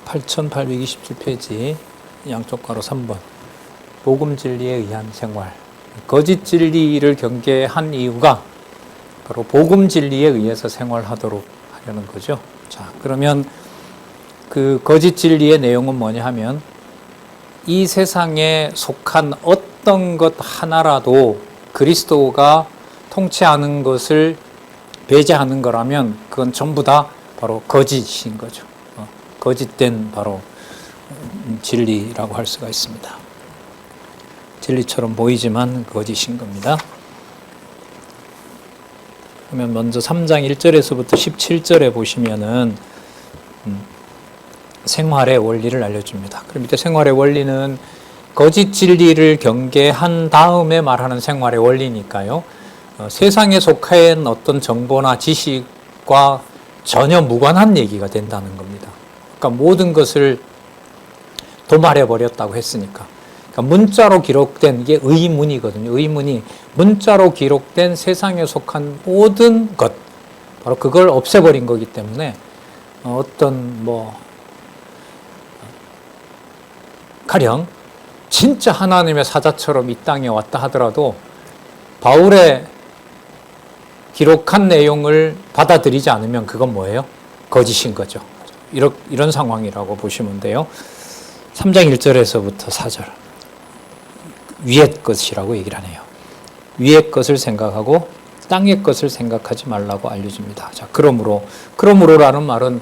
8827페이지 양쪽 가로 3번. 복음 진리에 의한 생활. 거짓 진리를 경계한 이유가 바로 복음 진리에 의해서 생활하도록 하려는 거죠. 자, 그러면 그 거짓 진리의 내용은 뭐냐 하면 이 세상에 속한 어떤 것 하나라도 그리스도가 통치하는 것을 배제하는 거라면 그건 전부 다 바로 거짓인 거죠. 거짓된 바로 진리라고 할 수가 있습니다. 진리처럼 보이지만 거짓인 겁니다. 그러면 먼저 3장 1절에서부터 17절에 보시면은 생활의 원리를 알려줍니다. 그럼 밑에 생활의 원리는 거짓 진리를 경계한 다음에 말하는 생활의 원리니까요. 세상에 속한 어떤 정보나 지식과 전혀 무관한 얘기가 된다는 겁니다. 그러니까 모든 것을 도말해버렸다고 했으니까. 그러니까 문자로 기록된, 이게 의문이거든요. 의문이 문자로 기록된 세상에 속한 모든 것, 바로 그걸 없애버린 거기 때문에 어떤 가령 진짜 하나님의 사자처럼 이 땅에 왔다 하더라도 바울의 기록한 내용을 받아들이지 않으면 그건 뭐예요? 거짓인 거죠. 이런 상황이라고 보시면 돼요. 3장 1절에서부터 4절. 위의 것이라고 얘기를 하네요. 위의 것을 생각하고 땅의 것을 생각하지 말라고 알려줍니다. 자, 그러므로라는 말은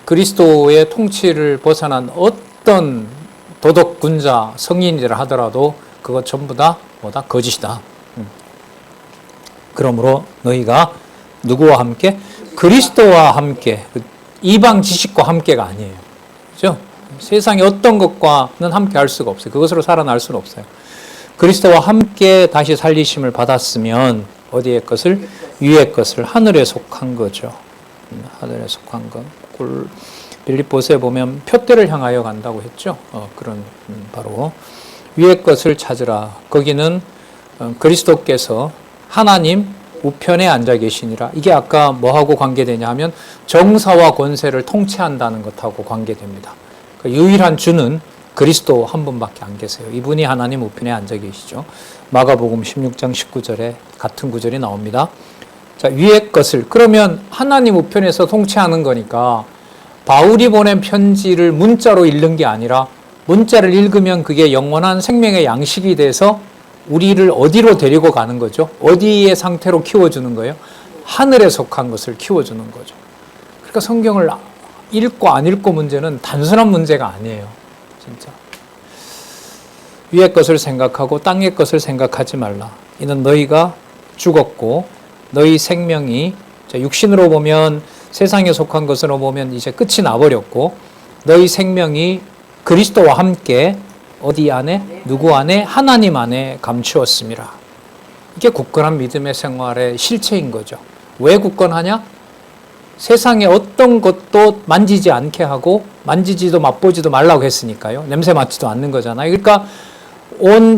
그리스도의 통치를 벗어난 어떤 도덕군자, 성인이라 하더라도 그것 전부 다 거짓이다. 그러므로 너희가 누구와 함께? 그리스도와 함께, 이방 지식과 함께가 아니에요. 그렇죠? 세상의 어떤 것과는 함께 할 수가 없어요. 그것으로 살아날 수는 없어요. 그리스도와 함께 다시 살리심을 받았으면 어디의 것을? 위의 것을, 하늘에 속한 거죠. 하늘에 속한 것. 빌립보서에 보면 표대를 향하여 간다고 했죠. 그런 바로 위의 것을 찾으라. 거기는 그리스도께서 하나님 우편에 앉아 계시니라. 이게 아까 뭐하고 관계되냐 하면 정사와 권세를 통치한다는 것하고 관계됩니다. 그러니까 유일한 주는 그리스도 한 분밖에 안 계세요. 이분이 하나님 우편에 앉아 계시죠. 마가복음 16장 19절에 같은 구절이 나옵니다. 자, 위의 것을, 그러면 하나님 우편에서 통치하는 거니까 바울이 보낸 편지를 문자로 읽는 게 아니라 문자를 읽으면 그게 영원한 생명의 양식이 돼서 우리를 어디로 데리고 가는 거죠? 어디의 상태로 키워주는 거예요? 하늘에 속한 것을 키워주는 거죠. 그러니까 성경을 읽고 안 읽고 문제는 단순한 문제가 아니에요. 진짜. 위의 것을 생각하고 땅의 것을 생각하지 말라. 이는 너희가 죽었고 너희 생명이, 육신으로 보면 세상에 속한 것으로 보면 이제 끝이 나버렸고 너희 생명이 그리스도와 함께 어디 안에? 누구 안에? 하나님 안에 감추었습니다. 이게 굳건한 믿음의 생활의 실체인 거죠. 왜 굳건하냐? 세상에 어떤 것도 만지지 않게 하고 만지지도 맛보지도 말라고 했으니까요. 냄새 맡지도 않는 거잖아요. 그러니까 온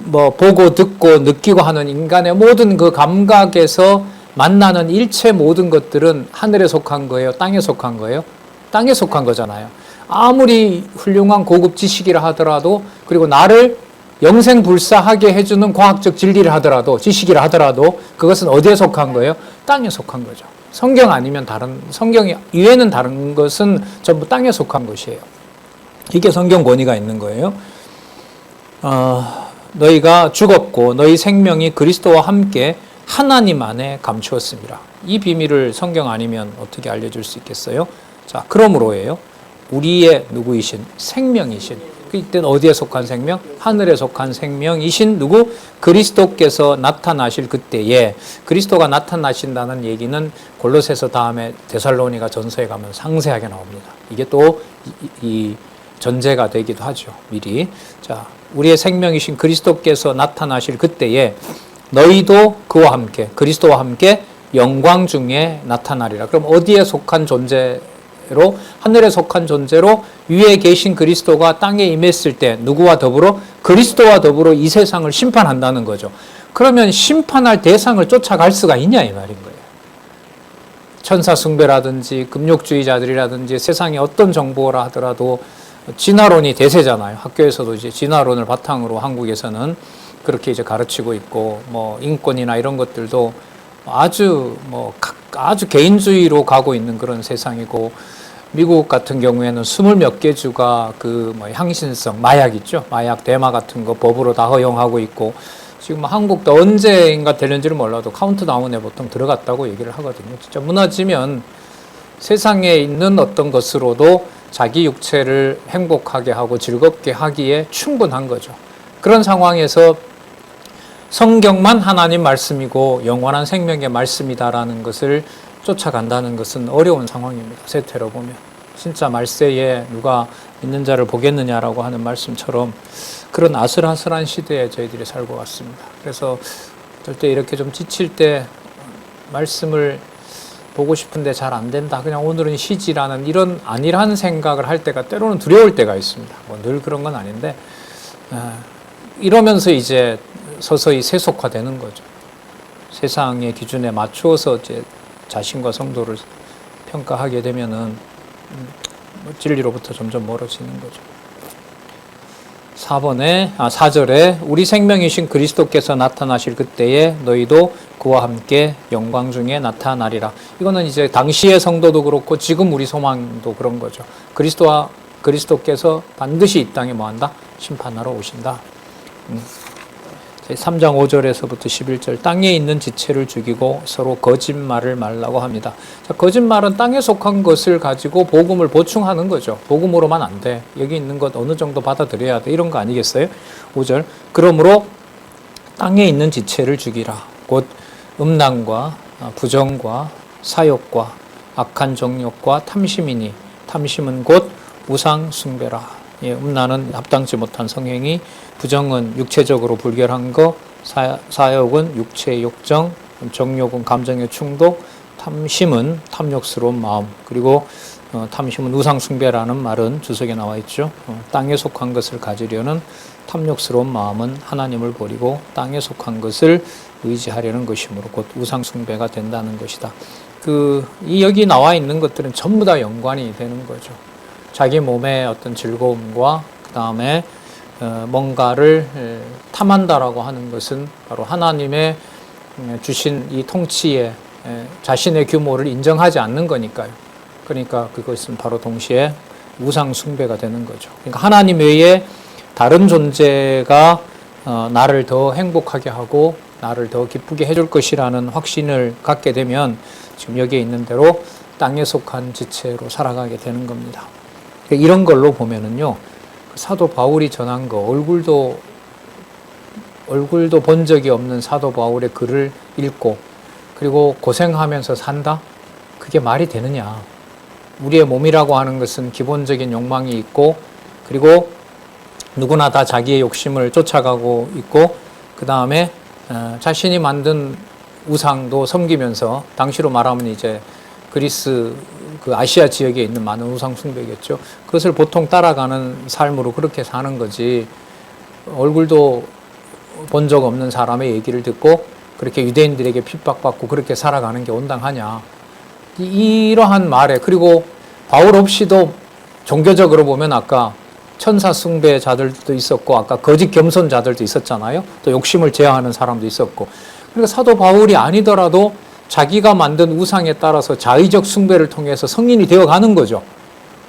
보고 듣고 느끼고 하는 인간의 모든 그 감각에서 만나는 일체 모든 것들은 하늘에 속한 거예요? 땅에 속한 거예요? 땅에 속한 거잖아요. 아무리 훌륭한 고급 지식이라 하더라도, 그리고 나를 영생불사하게 해주는 과학적 진리를 하더라도, 지식이라 하더라도 그것은 어디에 속한 거예요? 땅에 속한 거죠. 성경 아니면 성경 이외에는 다른 것은 전부 땅에 속한 것이에요. 이게 성경 권위가 있는 거예요. 너희가 죽었고 너희 생명이 그리스도와 함께 하나님 안에 감추었습니다. 이 비밀을 성경 아니면 어떻게 알려줄 수 있겠어요? 자, 그러므로예요. 우리의 누구이신? 생명이신. 이때는 어디에 속한 생명? 하늘에 속한 생명이신 누구? 그리스도께서 나타나실 그때에, 그리스도가 나타나신다는 얘기는 골로새서 다음에 데살로니가 전서에 가면 상세하게 나옵니다. 이게 또 이 전제가 되기도 하죠. 미리. 자, 우리의 생명이신 그리스도께서 나타나실 그때에 너희도 그와 함께, 그리스도와 함께 영광 중에 나타나리라. 그럼 어디에 속한 존재로? 하늘에 속한 존재로 위에 계신 그리스도가 땅에 임했을 때 누구와 더불어? 그리스도와 더불어 이 세상을 심판한다는 거죠. 그러면 심판할 대상을 쫓아갈 수가 있냐 이 말인 거예요. 천사 숭배라든지 금욕주의자들이라든지 세상의 어떤 정보라 하더라도 진화론이 대세잖아요. 학교에서도 이제 진화론을 바탕으로 한국에서는 그렇게 이제 가르치고 있고, 뭐 인권이나 이런 것들도 아주 아주 개인주의로 가고 있는 그런 세상이고, 미국 같은 경우에는 20몇 개 주가 그 향신성 마약 있죠. 마약 대마 같은 거 법으로 다 허용하고 있고, 지금 한국도 언제인가 되는지는 몰라도 카운트다운에 보통 들어갔다고 얘기를 하거든요. 진짜 무너지면 세상에 있는 어떤 것으로도 자기 육체를 행복하게 하고 즐겁게 하기에 충분한 거죠. 그런 상황에서 성경만 하나님 말씀이고 영원한 생명의 말씀이다라는 것을 쫓아간다는 것은 어려운 상황입니다. 세태로 보면. 진짜 말세에 누가 있는 자를 보겠느냐라고 하는 말씀처럼 그런 아슬아슬한 시대에 저희들이 살고 왔습니다. 그래서 절대 이렇게 좀 지칠 때 말씀을 보고 싶은데 잘 안 된다. 그냥 오늘은 쉬지라는 이런 안일한 생각을 할 때가 때로는 두려울 때가 있습니다. 뭐 늘 그런 건 아닌데, 이러면서 이제 서서히 세속화되는 거죠. 세상의 기준에 맞추어서 이제 자신과 성도를 평가하게 되면은 진리로부터 점점 멀어지는 거죠. 4절에 우리 생명이신 그리스도께서 나타나실 그때에 너희도 그와 함께 영광 중에 나타나리라. 이거는 이제 당시의 성도도 그렇고 지금 우리 소망도 그런 거죠. 그리스도께서 반드시 이 땅에 뭐한다? 심판하러 오신다. 3장 5절에서부터 11절 땅에 있는 지체를 죽이고 서로 거짓말을 말라고 합니다. 자, 거짓말은 땅에 속한 것을 가지고 복음을 보충하는 거죠. 복음으로만 안 돼. 여기 있는 것 어느 정도 받아들여야 돼. 이런 거 아니겠어요? 5절 그러므로 땅에 있는 지체를 죽이라. 곧 음란과 부정과 사욕과 악한 정욕과 탐심이니 탐심은 곧 우상 숭배라. 음란은 합당치 못한 성행위, 부정은 육체적으로 불결한 거, 사욕은 육체의 욕정, 정욕은 감정의 충동, 탐심은 탐욕스러운 마음, 그리고 탐심은 우상 숭배라는 말은 주석에 나와 있죠. 땅에 속한 것을 가지려는 탐욕스러운 마음은 하나님을 버리고 땅에 속한 것을 의지하려는 것이므로 곧 우상 숭배가 된다는 것이다. 여기 나와 있는 것들은 전부 다 연관이 되는 거죠. 자기 몸의 어떤 즐거움과 그 다음에 뭔가를 탐한다라고 하는 것은 바로 하나님의 주신 이 통치에 자신의 규모를 인정하지 않는 거니까요. 그러니까 그것은 바로 동시에 우상 숭배가 되는 거죠. 그러니까 하나님 외에 다른 존재가 나를 더 행복하게 하고 나를 더 기쁘게 해줄 것이라는 확신을 갖게 되면 지금 여기에 있는 대로 땅에 속한 지체로 살아가게 되는 겁니다. 이런 걸로 보면은요, 사도 바울이 전한 거, 얼굴도 본 적이 없는 사도 바울의 글을 읽고, 그리고 고생하면서 산다? 그게 말이 되느냐. 우리의 몸이라고 하는 것은 기본적인 욕망이 있고, 그리고 누구나 다 자기의 욕심을 쫓아가고 있고, 그 다음에 자신이 만든 우상도 섬기면서, 당시로 말하면 이제 그리스 아시아 지역에 있는 많은 우상 숭배겠죠. 그것을 보통 따라가는 삶으로 그렇게 사는 거지. 얼굴도 본 적 없는 사람의 얘기를 듣고 그렇게 유대인들에게 핍박받고 그렇게 살아가는 게 온당하냐. 이러한 말에, 그리고 바울 없이도 종교적으로 보면 아까 천사 숭배자들도 있었고 아까 거짓 겸손자들도 있었잖아요. 또 욕심을 제어하는 사람도 있었고. 그러니까 사도 바울이 아니더라도 자기가 만든 우상에 따라서 자의적 숭배를 통해서 성인이 되어가는 거죠.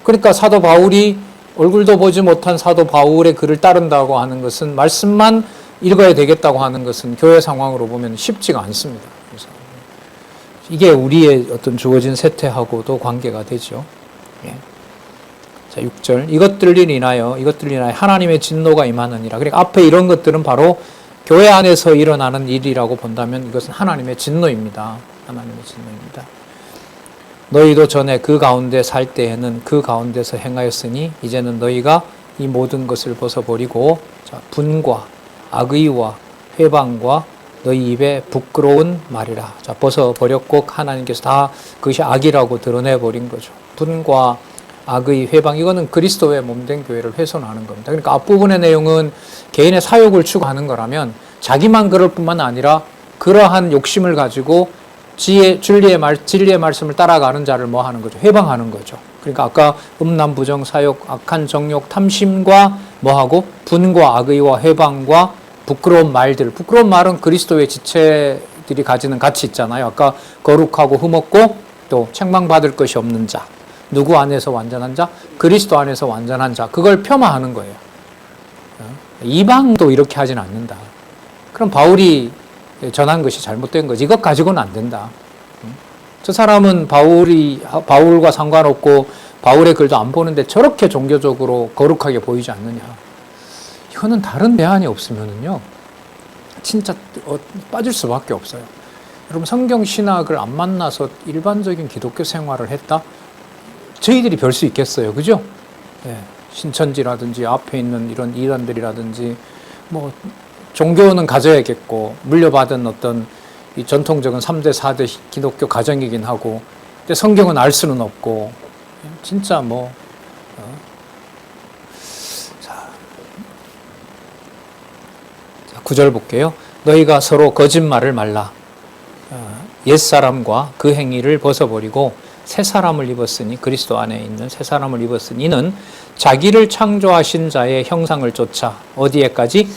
그러니까 사도 바울이 얼굴도 보지 못한 사도 바울의 글을 따른다고 하는 것은, 말씀만 읽어야 되겠다고 하는 것은 교회 상황으로 보면 쉽지가 않습니다. 그래서 이게 우리의 어떤 주어진 세태하고도 관계가 되죠. 예. 자, 6절 이것들을 인하여 하나님의 진노가 임하느니라. 그러니까 앞에 이런 것들은 바로 교회 안에서 일어나는 일이라고 본다면 이것은 하나님의 진노입니다. 하나님의 진노입니다. 너희도 전에 그 가운데 살 때에는 그 가운데서 행하였으니 이제는 너희가 이 모든 것을 벗어버리고 분과 악의와 회방과 너희 입에 부끄러운 말이라. 자, 벗어버렸고 하나님께서 다 그것이 악이라고 드러내버린 거죠. 분과 악의, 회방, 이거는 그리스도의 몸된 교회를 훼손하는 겁니다. 그러니까 앞부분의 내용은 개인의 사욕을 추구하는 거라면 자기만 그럴 뿐만 아니라 그러한 욕심을 가지고 진리의 말씀을 따라가는 자를 뭐 하는 거죠? 회방하는 거죠. 그러니까 아까 음란, 부정, 사욕, 악한 정욕, 탐심과 뭐하고 분과 악의와 회방과 부끄러운 말들. 부끄러운 말은 그리스도의 지체들이 가지는 가치 있잖아요. 아까 거룩하고 흠없고 또 책망받을 것이 없는 자. 누구 안에서 완전한 자? 그리스도 안에서 완전한 자. 그걸 폄하하는 거예요. 이방도 이렇게 하진 않는다. 그럼 바울이 전한 것이 잘못된 거지. 이것 가지고는 안 된다. 저 사람은 바울과 상관없고 바울의 글도 안 보는데 저렇게 종교적으로 거룩하게 보이지 않느냐. 이거는 다른 대안이 없으면은요, 진짜 빠질 수밖에 없어요. 여러분, 성경 신학을 안 만나서 일반적인 기독교 생활을 했다? 저희들이 별 수 있겠어요. 그죠? 네. 신천지라든지 앞에 있는 이런 이단들이라든지 뭐 종교는 가져야겠고 물려받은 어떤 이 전통적인 3대 4대 기독교 가정이긴 하고 근데 성경은 알 수는 없고 진짜 뭐 자, 9절 볼게요. 너희가 서로 거짓말을 말라. 옛사람과 그 행위를 벗어버리고 새 사람을 입었으니 그리스도 안에 있는 새 사람을 입었으니 이는 자기를 창조하신 자의 형상을 쫓아 어디에까지?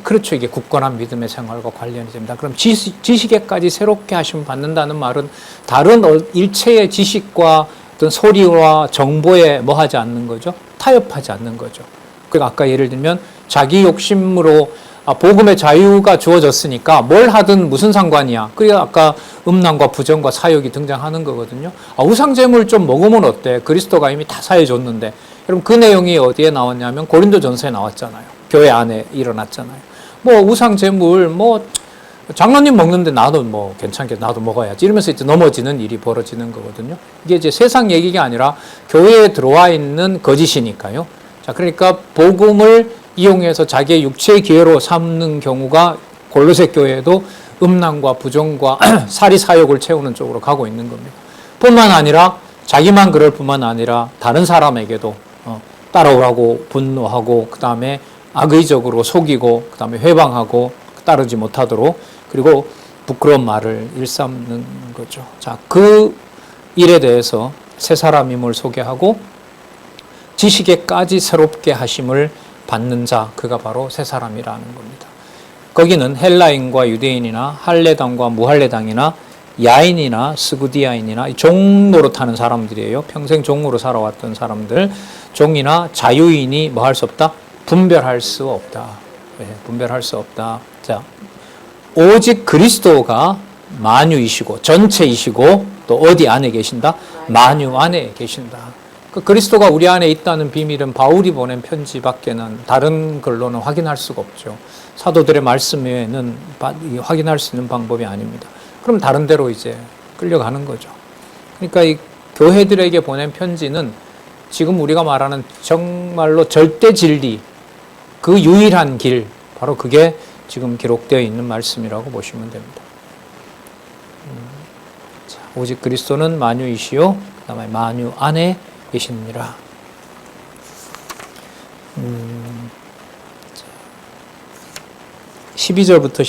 그렇죠. 이게 굳건한 믿음의 생활과 관련이 됩니다. 그럼 지식에까지 새롭게 하심 받는다는 말은 다른 일체의 지식과 어떤 소리와 정보에 뭐 하지 않는 거죠? 타협하지 않는 거죠. 그러니까 아까 예를 들면 자기 욕심으로 복음의 자유가 주어졌으니까 뭘 하든 무슨 상관이야. 그러니까 아까 음란과 부정과 사욕이 등장하는 거거든요. 우상제물 좀 먹으면 어때? 그리스도가 이미 다 사해줬는데. 여러분 그 내용이 어디에 나왔냐면 고린도전서에 나왔잖아요. 교회 안에 일어났잖아요. 뭐 우상제물 뭐 장로님 먹는데 나도 뭐 괜찮게 나도 먹어야지 이러면서 이제 넘어지는 일이 벌어지는 거거든요. 이게 이제 세상 얘기가 아니라 교회에 들어와 있는 거짓이니까요. 자, 그러니까 복음을 이용해서 자기의 육체의 기회로 삼는 경우가 골로새 교회에도 음란과 부정과 사리 사욕을 채우는 쪽으로 가고 있는 겁니다. 뿐만 아니라 자기만 그럴 뿐만 아니라 다른 사람에게도 따라오라고 분노하고 그 다음에 악의적으로 속이고 그 다음에 회방하고 따르지 못하도록 그리고 부끄러운 말을 일삼는 거죠. 자, 그 일에 대해서 새 사람임을 소개하고 지식에까지 새롭게 하심을 받는 자, 그가 바로 새 사람이라는 겁니다. 거기는 헬라인과 유대인이나 할례당과 무할례당이나 야인이나 스구디아인이나 종노릇하는 사람들이에요. 평생 종으로 살아왔던 사람들, 종이나 자유인이 뭐 할 수 없다? 분별할 수 없다. 네, 분별할 수 없다. 자, 오직 그리스도가 만유이시고 전체이시고 또 어디 안에 계신다? 만유 안에 계신다. 그리스도가 우리 안에 있다는 비밀은 바울이 보낸 편지밖에는 다른 글로는 확인할 수가 없죠. 사도들의 말씀 외에는 확인할 수 있는 방법이 아닙니다. 그럼 다른 데로 이제 끌려가는 거죠. 그러니까 이 교회들에게 보낸 편지는 지금 우리가 말하는 정말로 절대 진리, 그 유일한 길, 바로 그게 지금 기록되어 있는 말씀이라고 보시면 됩니다. 자, 오직 그리스도는 만유이시요, 그 다음에 만유 안에 계시니라. 12절부터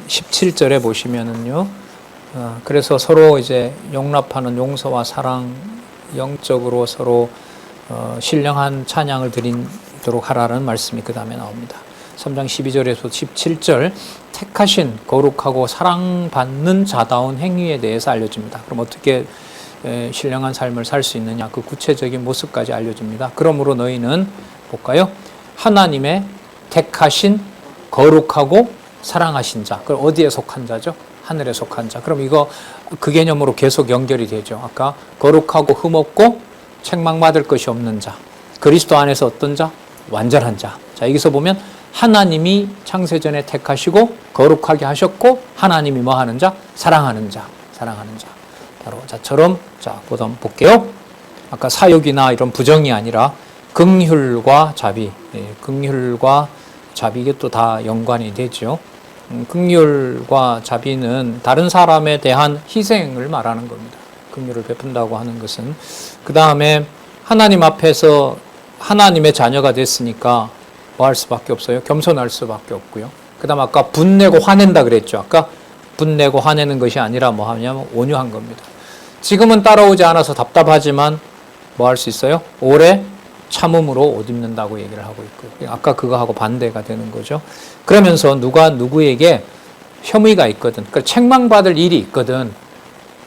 17절에 보시면은요, 그래서 서로 이제 용납하는 용서와 사랑, 영적으로 서로 신령한 찬양을 드리도록 하라는 말씀이 그 다음에 나옵니다. 3장 12절에서 17절, 택하신 거룩하고 사랑받는 자다운 행위에 대해서 알려줍니다. 그럼 어떻게 신령한 삶을 살 수 있느냐, 그 구체적인 모습까지 알려줍니다. 그러므로 너희는 볼까요? 하나님의 택하신 거룩하고 사랑하신 자. 그럼 어디에 속한 자죠? 하늘에 속한 자. 그럼 이거 그 개념으로 계속 연결이 되죠. 아까 거룩하고 흠없고 책망받을 것이 없는 자. 그리스도 안에서 어떤 자? 완전한 자. 자, 여기서 보면 하나님이 창세전에 택하시고 거룩하게 하셨고 하나님이 뭐 하는 자? 사랑하는 자. 사랑하는 자. 바로 자처럼, 자, 보다 볼게요. 아까 사욕이나 이런 부정이 아니라 긍휼과 자비, 긍휼과 자비, 이게 또 다 연관이 되죠. 긍휼과 자비는 다른 사람에 대한 희생을 말하는 겁니다. 긍휼을 베푼다고 하는 것은. 그 다음에 하나님 앞에서 하나님의 자녀가 됐으니까 뭐 할 수밖에 없어요? 겸손할 수밖에 없고요. 그 다음 아까 분내고 화낸다 그랬죠. 아까 분내고 화내는 것이 아니라 뭐 하냐면 온유한 겁니다. 지금은 따라오지 않아서 답답하지만 뭐 할 수 있어요? 오래 참음으로 옷 입는다고 얘기를 하고 있고요. 아까 그거하고 반대가 되는 거죠. 그러면서 누가 누구에게 혐의가 있거든, 그러니까 책망받을 일이 있거든,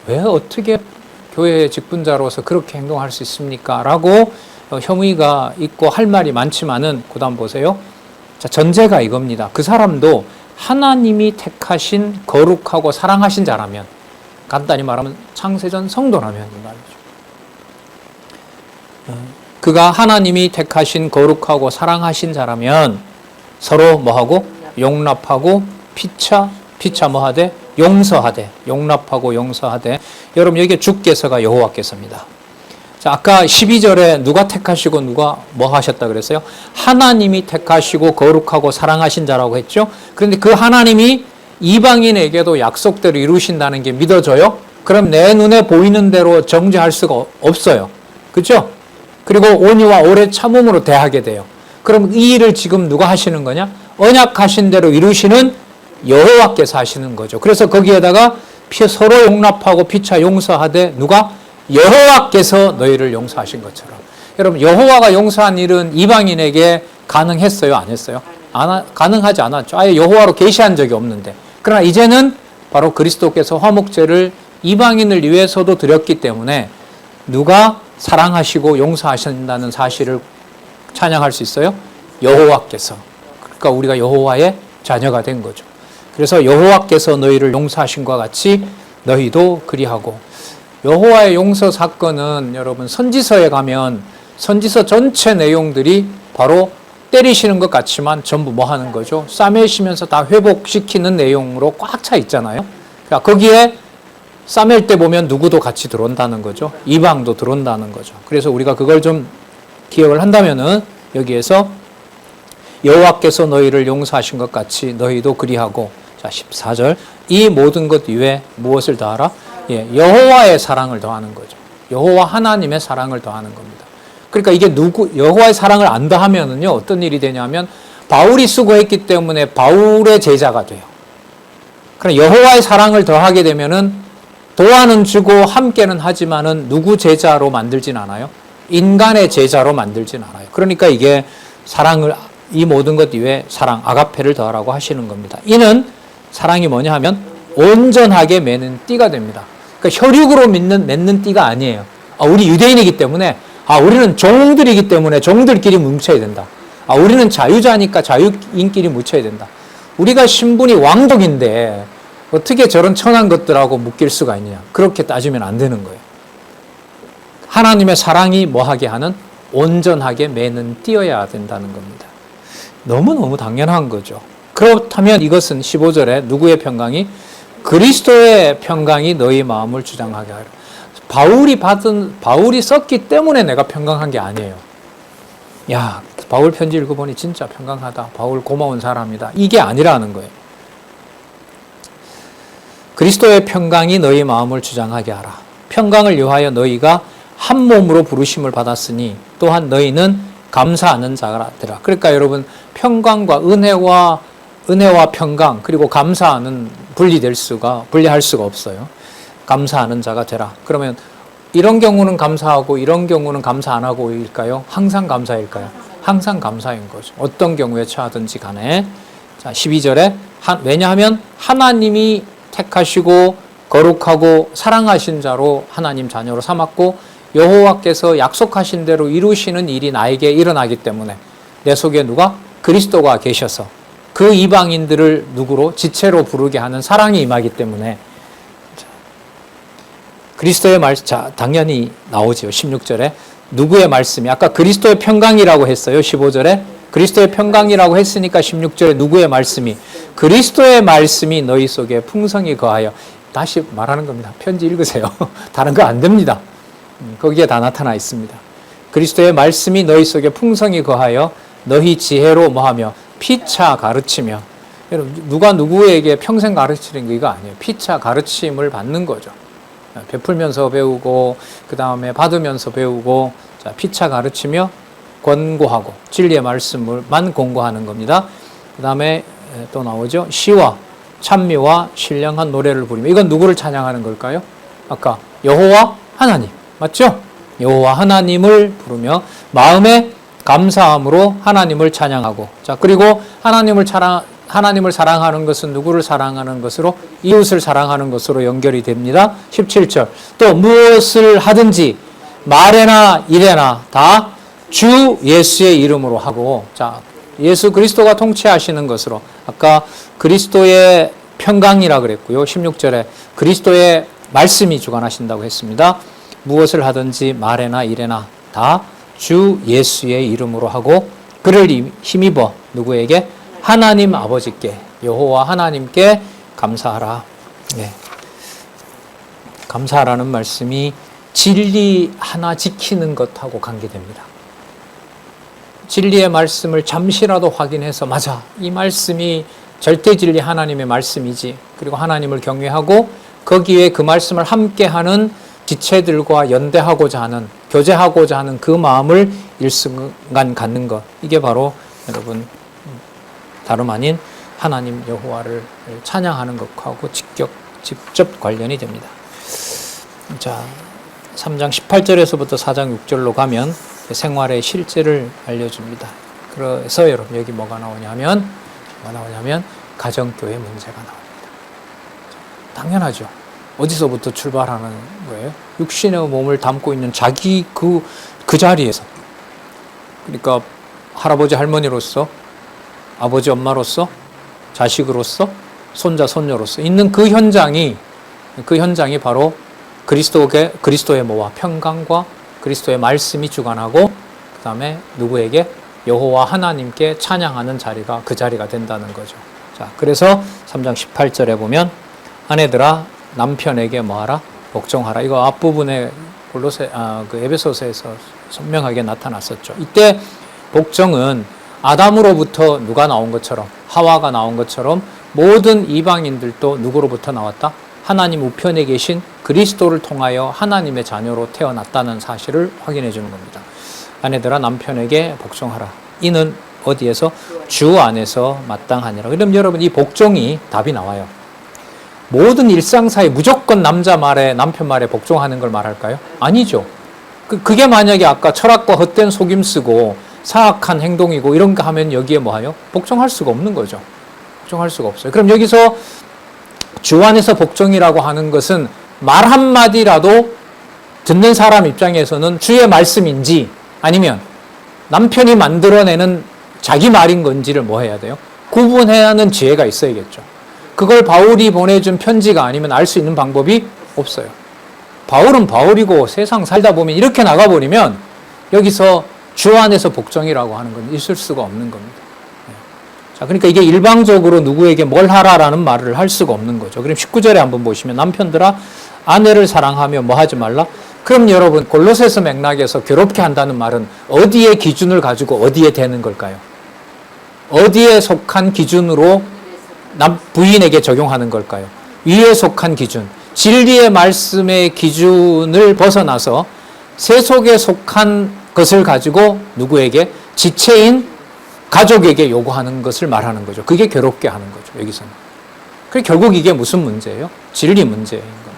왜 어떻게 교회의 직분자로서 그렇게 행동할 수 있습니까? 라고 혐의가 있고 할 말이 많지만은 그 다음 보세요. 자, 전제가 이겁니다. 그 사람도 하나님이 택하신 거룩하고 사랑하신 자라면, 간단히 말하면 창세전 성도라면 이 말이죠. 그가 하나님이 택하신 거룩하고 사랑하신 자라면 서로 뭐하고? 용납하고 피차 뭐하되? 용서하되. 용납하고 용서하되. 여러분 여기에 주께서가 여호와께서입니다. 자, 아까 12절에 누가 택하시고 누가 뭐 하셨다 그랬어요? 하나님이 택하시고 거룩하고 사랑하신 자라고 했죠. 그런데 그 하나님이 이방인에게도 약속대로 이루신다는 게 믿어져요? 그럼 내 눈에 보이는 대로 정죄할 수가 없어요. 그렇죠? 그리고 온유와 오래 참음으로 대하게 돼요. 그럼 이 일을 지금 누가 하시는 거냐? 언약하신 대로 이루시는 여호와께서 하시는 거죠. 그래서 거기에다가 서로 용납하고 피차 용서하되 누가? 여호와께서 너희를 용서하신 것처럼. 여러분 여호와가 용서한 일은 이방인에게 가능했어요? 안 했어요? 가능하지 않았죠. 아예 여호와로 계시한 적이 없는데. 그러나 이제는 바로 그리스도께서 화목제를 이방인을 위해서도 드렸기 때문에 누가 사랑하시고 용서하신다는 사실을 찬양할 수 있어요? 여호와께서. 그러니까 우리가 여호와의 자녀가 된 거죠. 그래서 여호와께서 너희를 용서하신 것과 같이 너희도 그리하고. 여호와의 용서 사건은 여러분 선지서에 가면 선지서 전체 내용들이 바로 때리시는 것 같지만 전부 뭐 하는 거죠? 싸매시면서 다 회복시키는 내용으로 꽉 차 있잖아요. 그러니까 거기에 싸맬 때 보면 누구도 같이 들어온다는 거죠. 이방도 들어온다는 거죠. 그래서 우리가 그걸 좀 기억을 한다면은 여기에서 여호와께서 너희를 용서하신 것 같이 너희도 그리하고. 자, 14절. 이 모든 것 위에 무엇을 더하라? 예, 여호와의 사랑을 더하는 거죠. 여호와 하나님의 사랑을 더하는 겁니다. 그러니까 이게 여호와의 사랑을 안 더하면은요, 어떤 일이 되냐면 바울이 수고했기 때문에 바울의 제자가 돼요. 그러나 여호와의 사랑을 더하게 되면은 도와는 주고 함께는 하지만은 누구 제자로 만들진 않아요? 인간의 제자로 만들진 않아요. 그러니까 이게 사랑을, 이 모든 것 위에 사랑, 아가페를 더하라고 하시는 겁니다. 이는 사랑이 뭐냐 하면 온전하게 매는 띠가 됩니다. 그러니까 혈육으로 맺는 띠가 아니에요. 우리 유대인이기 때문에, 우리는 종들이기 때문에 종들끼리 뭉쳐야 된다. 우리는 자유자니까 자유인끼리 뭉쳐야 된다. 우리가 신분이 왕족인데 어떻게 저런 천한 것들하고 묶일 수가 있느냐. 그렇게 따지면 안 되는 거예요. 하나님의 사랑이 뭐하게 하는? 온전하게 매는 띠어야 된다는 겁니다. 너무너무 당연한 거죠. 그렇다면 이것은 15절에 누구의 평강이? 그리스도의 평강이 너희 마음을 주장하게 하리라. 바울이 썼기 때문에 내가 평강한 게 아니에요. 야, 바울 편지 읽어보니 진짜 평강하다. 바울 고마운 사람이다. 이게 아니라는 거예요. 그리스도의 평강이 너희 마음을 주장하게 하라. 평강을 위하여 너희가 한 몸으로 부르심을 받았으니 또한 너희는 감사하는 자가 되라. 그러니까 여러분 평강과 은혜와 평강 그리고 감사는 분리할 수가 없어요. 감사하는 자가 되라. 그러면 이런 경우는 감사하고 이런 경우는 감사 안 하고일까요? 항상 감사일까요? 항상 감사인 거죠. 어떤 경우에 처하든지 간에. 자, 12절에 왜냐하면 하나님이 택하시고 거룩하고 사랑하신 자로 하나님 자녀로 삼았고 여호와께서 약속하신 대로 이루시는 일이 나에게 일어나기 때문에 내 속에 누가? 그리스도가 계셔서 그 이방인들을 누구로? 지체로 부르게 하는 사랑이 임하기 때문에 그리스도의 자, 당연히 나오죠. 16절에 누구의 말씀이? 아까 그리스도의 평강이라고 했어요. 15절에 그리스도의 평강이라고 했으니까 16절에 누구의 말씀이? 그리스도의 말씀이 너희 속에 풍성히 거하여. 다시 말하는 겁니다. 편지 읽으세요. 다른 거 안 됩니다. 거기에 다 나타나 있습니다. 그리스도의 말씀이 너희 속에 풍성히 거하여 너희 지혜로 뭐하며 피차 가르치며. 여러분 누가 누구에게 평생 가르치는 게 이거 아니에요. 피차 가르침을 받는 거죠. 베풀면서 배우고 그 다음에 받으면서 배우고, 자, 피차 가르치며 권고하고 진리의 말씀을만 공고하는 겁니다. 그 다음에 또 나오죠. 시와 찬미와 신령한 노래를 부르며. 이건 누구를 찬양하는 걸까요? 아까 여호와 하나님, 맞죠? 여호와 하나님을 부르며 마음의 감사함으로 하나님을 찬양하고. 자, 그리고 하나님을 사랑하는 것은 누구를 사랑하는 것으로? 이웃을 사랑하는 것으로 연결이 됩니다. 17절. 또 무엇을 하든지 말에나 일에나 다 주 예수의 이름으로 하고. 자, 예수 그리스도가 통치하시는 것으로. 아까 그리스도의 평강이라 그랬고요. 16절에 그리스도의 말씀이 주관하신다고 했습니다. 무엇을 하든지 말에나 일에나 다 주 예수의 이름으로 하고 그를 힘입어 누구에게? 하나님 아버지께, 여호와 하나님께 감사하라. 네. 감사하라는 말씀이 진리 하나 지키는 것하고 관계됩니다. 진리의 말씀을 잠시라도 확인해서 맞아, 이 말씀이 절대 진리 하나님의 말씀이지. 그리고 하나님을 경외하고 거기에 그 말씀을 함께하는 지체들과 연대하고자 하는, 교제하고자 하는 그 마음을 일순간 갖는 것. 이게 바로 여러분 다름 아닌 하나님 여호와를 찬양하는 것하고 직접 관련이 됩니다. 자, 3장 18절에서부터 4장 6절로 가면 생활의 실제를 알려줍니다. 그래서 여러분 여기 뭐가 나오냐면 가정교회 문제가 나옵니다. 당연하죠. 어디서부터 출발하는 거예요? 육신의 몸을 담고 있는 자기 그 자리에서. 그러니까 할아버지 할머니로서, 아버지 엄마로서, 자식으로서, 손자 손녀로서 있는 그 현장이 바로 그리스도의 뭐와 평강과 그리스도의 말씀이 주관하고, 그 다음에 누구에게? 여호와 하나님께 찬양하는 자리가 그 자리가 된다는 거죠. 자, 그래서 3장 18절에 보면 아내들아 남편에게 뭐하라? 복종하라. 이거 앞부분에 그 에베소서에서 선명하게 나타났었죠. 이때 복종은 아담으로부터 누가 나온 것처럼, 하와가 나온 것처럼 모든 이방인들도 누구로부터 나왔다? 하나님 우편에 계신 그리스도를 통하여 하나님의 자녀로 태어났다는 사실을 확인해 주는 겁니다. 아내들아 남편에게 복종하라. 이는 어디에서? 주 안에서 마땅하니라. 그럼 여러분 이 복종이 답이 나와요. 모든 일상사에 무조건 남자 말에 남편 말에 복종하는 걸 말할까요? 아니죠. 그게 만약에 아까 철학과 헛된 속임 쓰고 사악한 행동이고 이런 거 하면 여기에 뭐하요? 복종할 수가 없는 거죠. 복종할 수가 없어요. 그럼 여기서 주 안에서 복종이라고 하는 것은 말 한마디라도 듣는 사람 입장에서는 주의 말씀인지 아니면 남편이 만들어내는 자기 말인 건지를 뭐 해야 돼요? 구분해야 하는 지혜가 있어야겠죠. 그걸 바울이 보내준 편지가 아니면 알 수 있는 방법이 없어요. 바울은 바울이고 세상 살다 보면 이렇게 나가버리면 여기서 주 안에서 복종이라고 하는 건 있을 수가 없는 겁니다. 자, 그러니까 이게 일방적으로 누구에게 뭘 하라라는 말을 할 수가 없는 거죠. 그럼 19절에 한번 보시면 남편들아 아내를 사랑하며 뭐 하지 말라? 그럼 여러분 골로새서 맥락에서 괴롭게 한다는 말은 어디에 기준을 가지고 어디에 되는 걸까요? 어디에 속한 기준으로 부인에게 적용하는 걸까요? 위에 속한 기준, 진리의 말씀의 기준을 벗어나서 세속에 속한 것을 가지고 누구에게? 지체인 가족에게 요구하는 것을 말하는 거죠. 그게 괴롭게 하는 거죠. 여기서는. 그래서 결국 이게 무슨 문제예요? 진리 문제인 겁니다.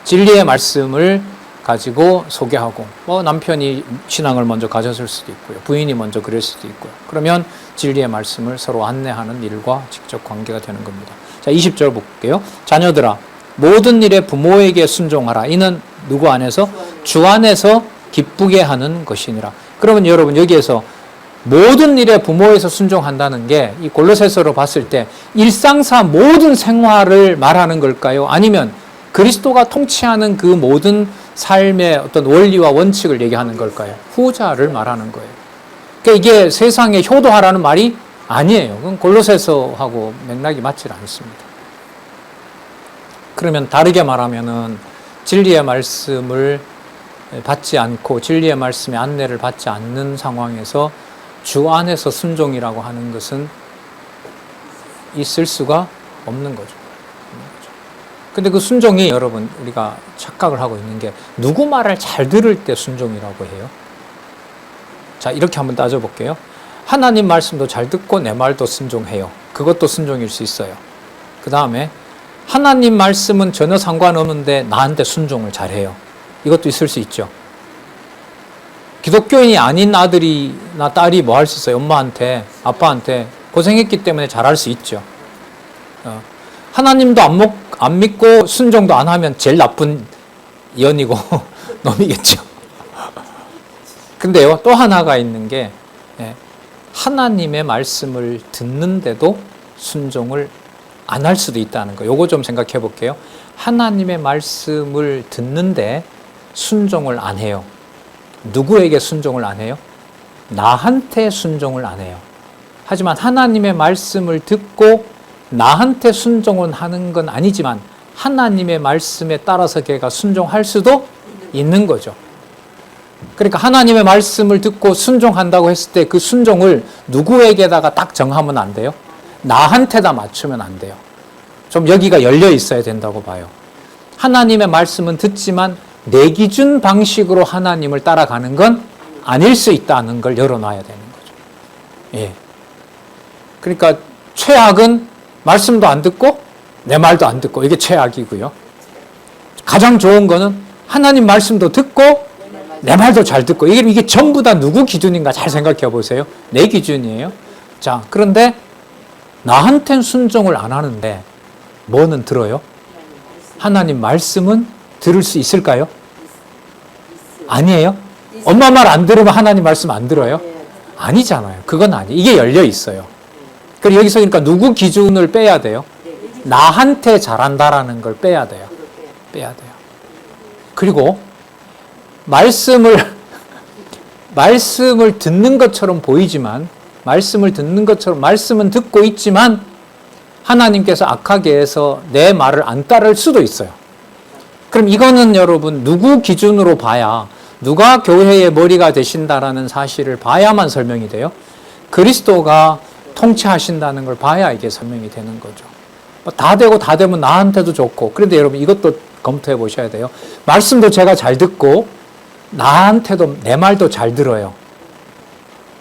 진리의 말씀을 가지고 소개하고, 남편이 신앙을 먼저 가졌을 수도 있고요. 부인이 먼저 그럴 수도 있고요. 그러면 진리의 말씀을 서로 안내하는 일과 직접 관계가 되는 겁니다. 자, 20절 볼게요. 자녀들아, 모든 일에 부모에게 순종하라. 이는 누구 안에서? 주 안에서 기쁘게 하는 것이니라. 그러면 여러분 여기에서 모든 일에 부모에서 순종한다는 게 이 골로새서로 봤을 때 일상사 모든 생활을 말하는 걸까요? 아니면 그리스도가 통치하는 그 모든 삶의 어떤 원리와 원칙을 얘기하는 걸까요? 후자를 말하는 거예요. 그러니까 이게 세상에 효도하라는 말이 아니에요. 그건 골로새서하고 맥락이 맞지 않습니다. 그러면 다르게 말하면은 진리의 말씀을 받지 않고 진리의 말씀의 안내를 받지 않는 상황에서 주 안에서 순종이라고 하는 것은 있을 수가 없는 거죠. 근데 그 순종이 여러분 우리가 착각을 하고 있는 게 누구 말을 잘 들을 때 순종이라고 해요. 자, 이렇게 한번 따져볼게요. 하나님 말씀도 잘 듣고 내 말도 순종해요. 그것도 순종일 수 있어요. 그 다음에 하나님 말씀은 전혀 상관없는데 나한테 순종을 잘해요. 이것도 있을 수 있죠. 기독교인이 아닌 아들이나 딸이 뭐 할 수 있어요? 엄마한테, 아빠한테 고생했기 때문에 잘할 수 있죠. 하나님도 안 믿고 순종도 안 하면 제일 나쁜 연이고 놈이겠죠. 근데요, 또 하나가 있는 게 하나님의 말씀을 듣는데도 순종을 안 할 수도 있다는 거. 요거 좀 생각해 볼게요. 하나님의 말씀을 듣는데 순종을 안 해요. 누구에게 순종을 안 해요? 나한테 순종을 안 해요. 하지만 하나님의 말씀을 듣고 나한테 순종을 하는 건 아니지만 하나님의 말씀에 따라서 걔가 순종할 수도 있는 거죠. 그러니까 하나님의 말씀을 듣고 순종한다고 했을 때 그 순종을 누구에게다가 딱 정하면 안 돼요. 나한테다 맞추면 안 돼요. 좀 여기가 열려 있어야 된다고 봐요. 하나님의 말씀은 듣지만 내 기준 방식으로 하나님을 따라가는 건 아닐 수 있다는 걸 열어놔야 되는 거죠. 예. 그러니까 최악은 말씀도 안 듣고 내 말도 안 듣고, 이게 최악이고요. 가장 좋은 거는 하나님 말씀도 듣고 내 말도 잘 듣고, 이게 전부 다 누구 기준인가 잘 생각해 보세요. 내 기준이에요. 자, 그런데 나한텐 순종을 안 하는데 뭐는 들어요? 하나님 말씀은 들을 수 있을까요? 아니에요? 엄마 말 안 들으면 하나님 말씀 안 들어요? 아니잖아요. 그건 이게 열려 있어요. 그리고 여기서 그러니까 누구 기준을 빼야 돼요? 나한테 잘한다라는 걸 빼야 돼요. 빼야 돼요. 그리고 말씀을 듣는 것처럼 보이지만, 말씀은 듣고 있지만 하나님께서 악하게 해서 내 말을 안 따를 수도 있어요. 그럼 이거는 여러분 누구 기준으로 봐야, 누가 교회의 머리가 되신다라는 사실을 봐야만 설명이 돼요? 그리스도가 통치하신다는 걸 봐야 이게 설명이 되는 거죠. 다 되고 다 되면 나한테도 좋고. 그런데 여러분 이것도 검토해 보셔야 돼요. 말씀도 제가 잘 듣고 나한테도 내 말도 잘 들어요.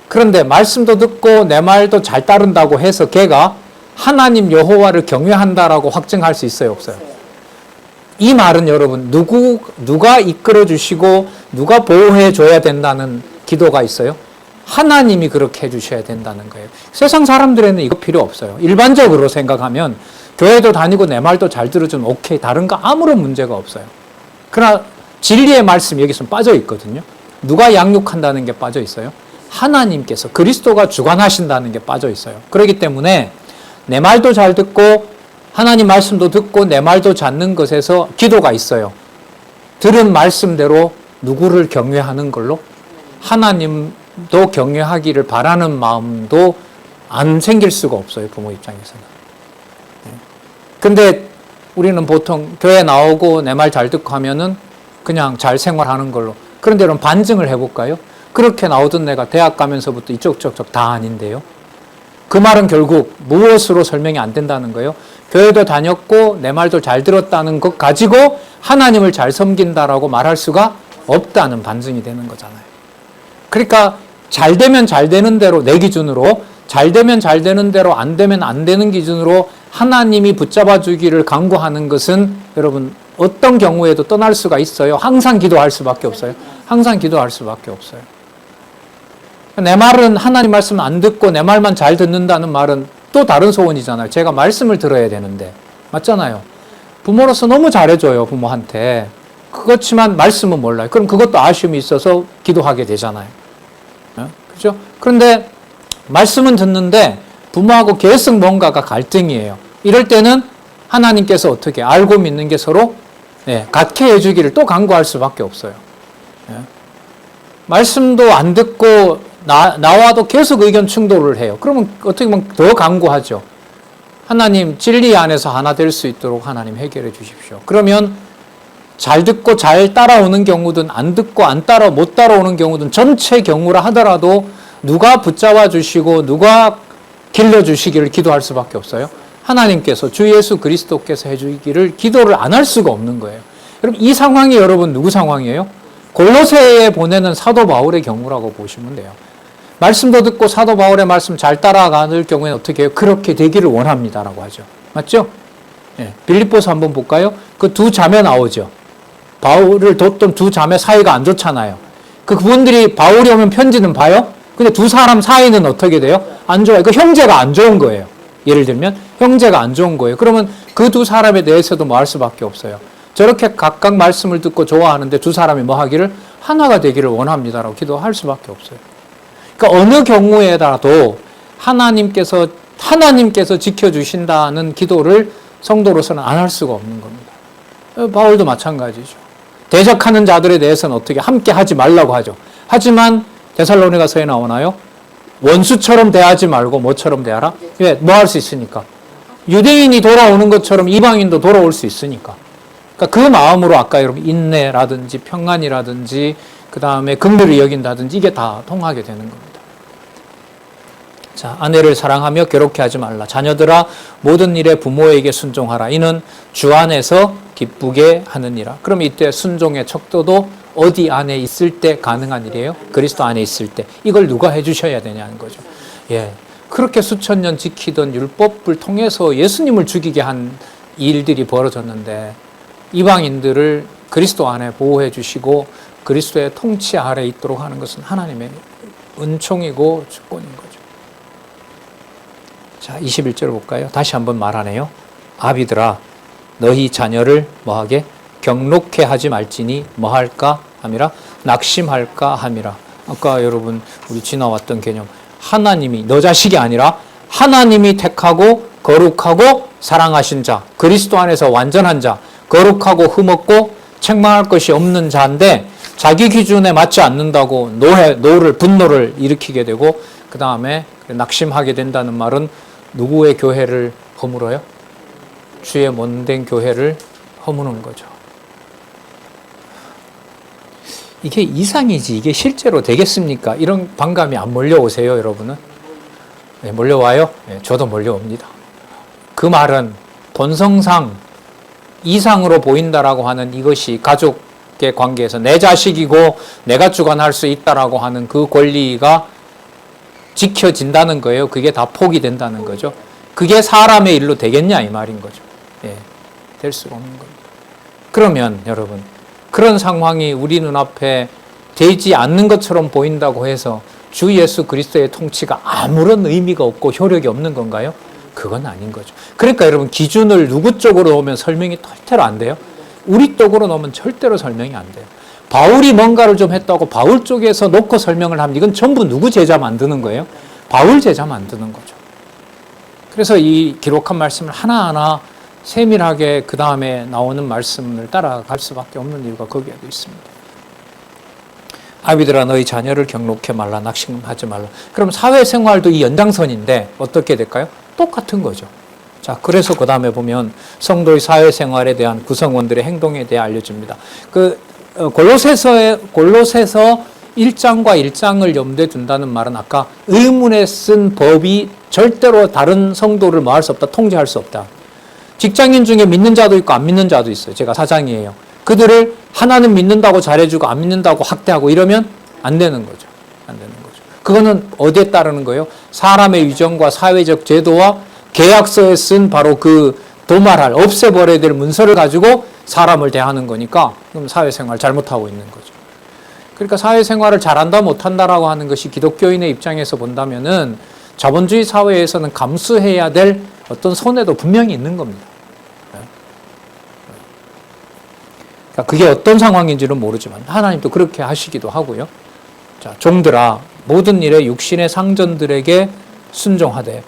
그런데 말씀도 듣고 내 말도 잘 따른다고 해서 걔가 하나님 여호와를 경외한다라고 확증할 수 있어요, 없어요? 이 말은 여러분 누가 이끌어 주시고 누가 보호해 줘야 된다는 기도가 있어요? 하나님이 그렇게 해 주셔야 된다는 거예요. 세상 사람들에는 이거 필요 없어요. 일반적으로 생각하면 교회도 다니고 내 말도 잘 들어주면 오케이, 다른 거 아무런 문제가 없어요. 그러나 진리의 말씀 여기서 빠져 있거든요. 누가 양육한다는 게 빠져 있어요? 하나님께서, 그리스도가 주관하신다는 게 빠져 있어요. 그렇기 때문에 내 말도 잘 듣고 하나님 말씀도 듣고 내 말도 찾는 것에서 기도가 있어요. 들은 말씀대로 누구를 경외하는 걸로 하나님도 경외하기를 바라는 마음도 안 생길 수가 없어요, 부모 입장에서는. 근데 우리는 보통 교회 나오고 내 말 잘 듣고 하면은 그냥 잘 생활하는 걸로. 그런데 여러분 반증을 해볼까요? 그렇게 나오던 내가 대학 가면서부터 이쪽저쪽 다 아닌데요. 그 말은 결국 무엇으로 설명이 안 된다는 거예요? 교회도 다녔고 내 말도 잘 들었다는 것 가지고 하나님을 잘 섬긴다라고 말할 수가 없다는 반증이 되는 거잖아요. 그러니까 잘 되면 잘 되는 대로, 내 기준으로 잘 되면 잘 되는 대로, 안 되면 안 되는 기준으로 하나님이 붙잡아 주기를 간구하는 것은 여러분 어떤 경우에도 떠날 수가 있어요. 항상 기도할 수밖에 없어요. 항상 기도할 수밖에 없어요. 내 말은 하나님 말씀 안 듣고 내 말만 잘 듣는다는 말은 또 다른 소원이잖아요. 제가 말씀을 들어야 되는데. 맞잖아요. 부모로서 너무 잘해줘요, 부모한테. 그렇지만 말씀은 몰라요. 그럼 그것도 아쉬움이 있어서 기도하게 되잖아요. 그죠? 그런데 말씀은 듣는데 부모하고 계속 뭔가가 갈등이에요. 이럴 때는 하나님께서 어떻게 알고 믿는 게 서로 같게 해주기를 또 간구할 수밖에 없어요. 말씀도 안 듣고 나와도 계속 의견 충돌을 해요. 그러면 어떻게 보면 더 간구하죠. 하나님 진리 안에서 하나 될 수 있도록 하나님 해결해 주십시오. 그러면 잘 듣고 잘 따라오는 경우든 안 듣고 못 따라오는 경우든 전체 경우라 하더라도 누가 붙잡아 주시고 누가 길러 주시기를 기도할 수밖에 없어요. 하나님께서, 주 예수 그리스도께서 해주기를 기도를 안 할 수가 없는 거예요. 여러분 이 상황이 여러분 누구 상황이에요? 골로새에 보내는 사도 바울의 경우라고 보시면 돼요. 말씀도 듣고 사도 바울의 말씀 잘 따라가는 경우에는 어떻게 해요? 그렇게 되기를 원합니다라고 하죠. 맞죠? 빌립보서 한번 볼까요? 그 두 자매 나오죠. 바울을 뒀던 두 자매 사이가 안 좋잖아요. 그분들이 바울이 오면 편지는 봐요? 근데 두 사람 사이는 어떻게 돼요? 안 좋아요. 그 형제가 안 좋은 거예요. 예를 들면 형제가 안 좋은 거예요. 그러면 그 두 사람에 대해서도 뭐 할 수밖에 없어요. 저렇게 각각 말씀을 듣고 좋아하는데 두 사람이 뭐 하기를 하나가 되기를 원합니다라고 기도할 수밖에 없어요. 그러니까 어느 경우에라도 하나님께서 지켜주신다는 기도를 성도로서는 안 할 수가 없는 겁니다. 바울도 마찬가지죠. 대적하는 자들에 대해서는 어떻게 함께 하지 말라고 하죠. 하지만 데살로니가서에 나오나요? 원수처럼 대하지 말고 뭐처럼 대하라? 왜? 뭐 할 수 있으니까. 유대인이 돌아오는 것처럼 이방인도 돌아올 수 있으니까. 그러니까 그 마음으로 아까 여러분 인내라든지 평안이라든지 그 다음에 긍휼을 여긴다든지 이게 다 통하게 되는 겁니다. 자, 아내를 사랑하며 괴롭게 하지 말라. 자녀들아 모든 일에 부모에게 순종하라. 이는 주 안에서 기쁘게 하느니라. 그럼 이때 순종의 척도도 어디 안에 있을 때 가능한 일이에요? 그리스도 안에 있을 때. 이걸 누가 해주셔야 되냐는 거죠. 예, 그렇게 수천 년 지키던 율법을 통해서 예수님을 죽이게 한 일들이 벌어졌는데 이방인들을 그리스도 안에 보호해 주시고 그리스도의 통치 아래 있도록 하는 것은 하나님의 은총이고 주권인 거죠. 자, 21절 볼까요? 다시 한번 말하네요. 아비들아 너희 자녀를 뭐하게? 경록해 하지 말지니 뭐할까 함이라? 낙심할까 함이라. 아까 여러분 우리 지나왔던 개념, 하나님이, 너 자식이 아니라 하나님이 택하고 거룩하고 사랑하신 자, 그리스도 안에서 완전한 자, 거룩하고 흠없고 책망할 것이 없는 자인데 자기 기준에 맞지 않는다고 분노를 일으키게 되고 그 다음에 낙심하게 된다는 말은 누구의 교회를 허물어요? 주의 못된 교회를 허무는 거죠. 이게 이상이지 이게 실제로 되겠습니까? 이런 반감이 안 몰려오세요, 여러분은? 네, 몰려와요? 네, 저도 몰려옵니다. 그 말은 본성상 이상으로 보인다라고 하는 이것이 가족의 관계에서 내 자식이고 내가 주관할 수 있다라고 하는 그 권리가 지켜진다는 거예요. 그게 다 포기된다는 거죠. 그게 사람의 일로 되겠냐 이 말인 거죠. 예, 될 수가 없는 겁니다. 그러면 여러분 그런 상황이 우리 눈앞에 되지 않는 것처럼 보인다고 해서 주 예수 그리스도의 통치가 아무런 의미가 없고 효력이 없는 건가요? 그건 아닌 거죠. 그러니까 여러분 기준을 누구 쪽으로 놓으면 설명이 절대로 안 돼요. 우리 쪽으로 놓으면 절대로 설명이 안 돼요. 바울이 뭔가를 좀 했다고 바울 쪽에서 놓고 설명을 하면 이건 전부 누구 제자 만드는 거예요? 바울 제자 만드는 거죠. 그래서 이 기록한 말씀을 하나하나 세밀하게 그 다음에 나오는 말씀을 따라갈 수밖에 없는 이유가 거기에도 있습니다. 아비들아 너희 자녀를 경록해 말라 낙심하지 말라. 그럼 사회생활도 이 연장선인데 어떻게 될까요? 똑같은 거죠. 자, 그래서 그 다음에 보면 성도의 사회생활에 대한 구성원들의 행동에 대해 알려줍니다. 골로새서 1장과 1장을 염두에 둔다는 말은 아까 의문에 쓴 법이 절대로 다른 성도를 뭐 할 수 없다, 통제할 수 없다. 직장인 중에 믿는 자도 있고 안 믿는 자도 있어요. 제가 사장이에요. 그들을 하나는 믿는다고 잘해주고 안 믿는다고 학대하고 이러면 안 되는 거죠. 안 되는 거죠. 그거는 어디에 따르는 거예요? 사람의 위정과 사회적 제도와 계약서에 쓴 바로 그 도말할, 없애버려야 될 문서를 가지고 사람을 대하는 거니까 그럼 사회생활 잘못하고 있는 거죠. 그러니까 사회생활을 잘한다 못한다라고 하는 것이 기독교인의 입장에서 본다면은 자본주의 사회에서는 감수해야 될 어떤 손해도 분명히 있는 겁니다. 그러니까 그게 어떤 상황인지는 모르지만 하나님도 그렇게 하시기도 하고요. 자, 종들아 모든 일에 육신의 상전들에게 순종하되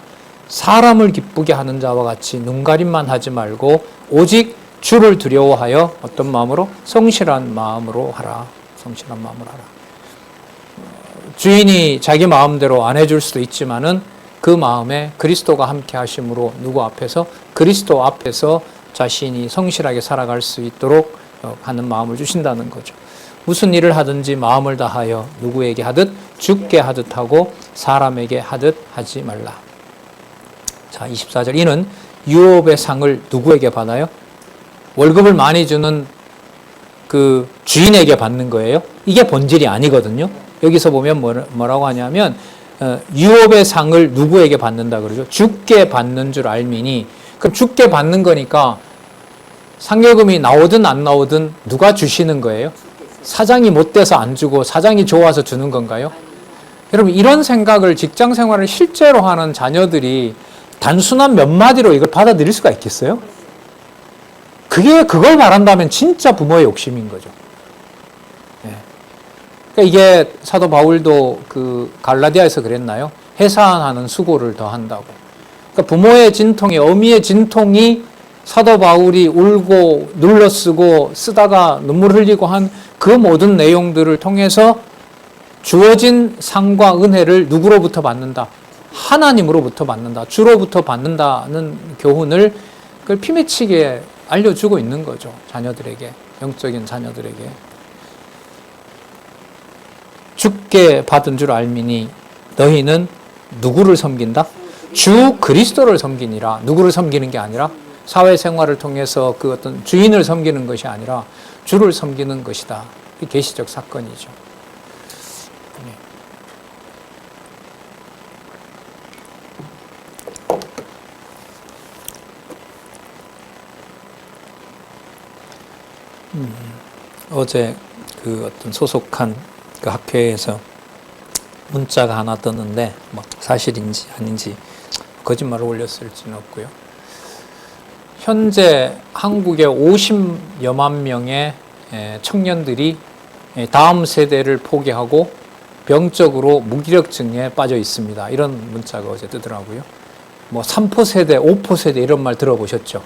사람을 기쁘게 하는 자와 같이 눈가림만 하지 말고 오직 주를 두려워하여 어떤 마음으로? 성실한 마음으로 하라. 성실한 마음으로 하라. 주인이 자기 마음대로 안 해줄 수도 있지만은 그 마음에 그리스도가 함께 하심으로 누구 앞에서? 그리스도 앞에서 자신이 성실하게 살아갈 수 있도록 하는 마음을 주신다는 거죠. 무슨 일을 하든지 마음을 다하여 누구에게 하듯 주께 하듯 하고 사람에게 하듯 하지 말라. 자, 24절 이는 유업의 상을 누구에게 받아요? 월급을 많이 주는 그 주인에게 받는 거예요. 이게 본질이 아니거든요. 여기서 보면 뭐라고 하냐면 유업의 상을 누구에게 받는다 그러죠? 주께 받는 줄 알미니 그럼 죽게 받는 거니까 상여금이 나오든 안 나오든 누가 주시는 거예요? 사장이 못 돼서 안 주고 사장이 좋아서 주는 건가요? 여러분, 이런 생각을 직장 생활을 실제로 하는 자녀들이 단순한 몇 마디로 이걸 받아들일 수가 있겠어요? 그걸 말한다면 진짜 부모의 욕심인 거죠. 네. 그러니까 이게 사도 바울도 그 갈라디아에서 그랬나요? 해산하는 수고를 더 한다고. 그러니까 부모의 진통이, 어미의 진통이 사도 바울이 울고 눌러쓰고 쓰다가 눈물 흘리고 한 그 모든 내용들을 통해서 주어진 상과 은혜를 누구로부터 받는다? 하나님으로부터 받는다. 주로부터 받는다는 교훈을 그걸 피맺히게 알려주고 있는 거죠. 자녀들에게, 영적인 자녀들에게. 죽게 받은 줄 알미니 너희는 누구를 섬긴다? 주 그리스도를 섬기니라. 누구를 섬기는 게 아니라 사회생활을 통해서 그 어떤 주인을 섬기는 것이 아니라 주를 섬기는 것이다. 이 계시적 사건이죠. 어제 그 어떤 소속한 그 학회에서 문자가 하나 떴는데 뭐 사실인지 아닌지 거짓말을 올렸을지는 없고요. 현재 한국의 50여만 명의 청년들이 다음 세대를 포기하고 병적으로 무기력증에 빠져 있습니다. 이런 문자가 어제 뜨더라고요. 뭐 3포 세대, 5포 세대 이런 말 들어보셨죠?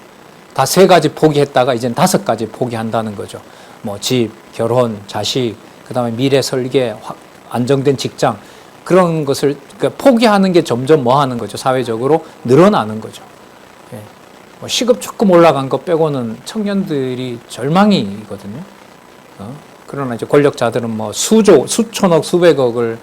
다 3가지 포기했다가 이제는 5가지 포기한다는 거죠. 뭐 집, 결혼, 자식, 그 다음에 미래 설계, 안정된 직장, 그런 것을 그러니까 포기하는 게 점점 뭐 하는 거죠? 사회적으로 늘어나는 거죠. 예. 뭐 시급 조금 올라간 것 빼고는 청년들이 절망이거든요. 그러나 이제 권력자들은 뭐 수천억, 수백억을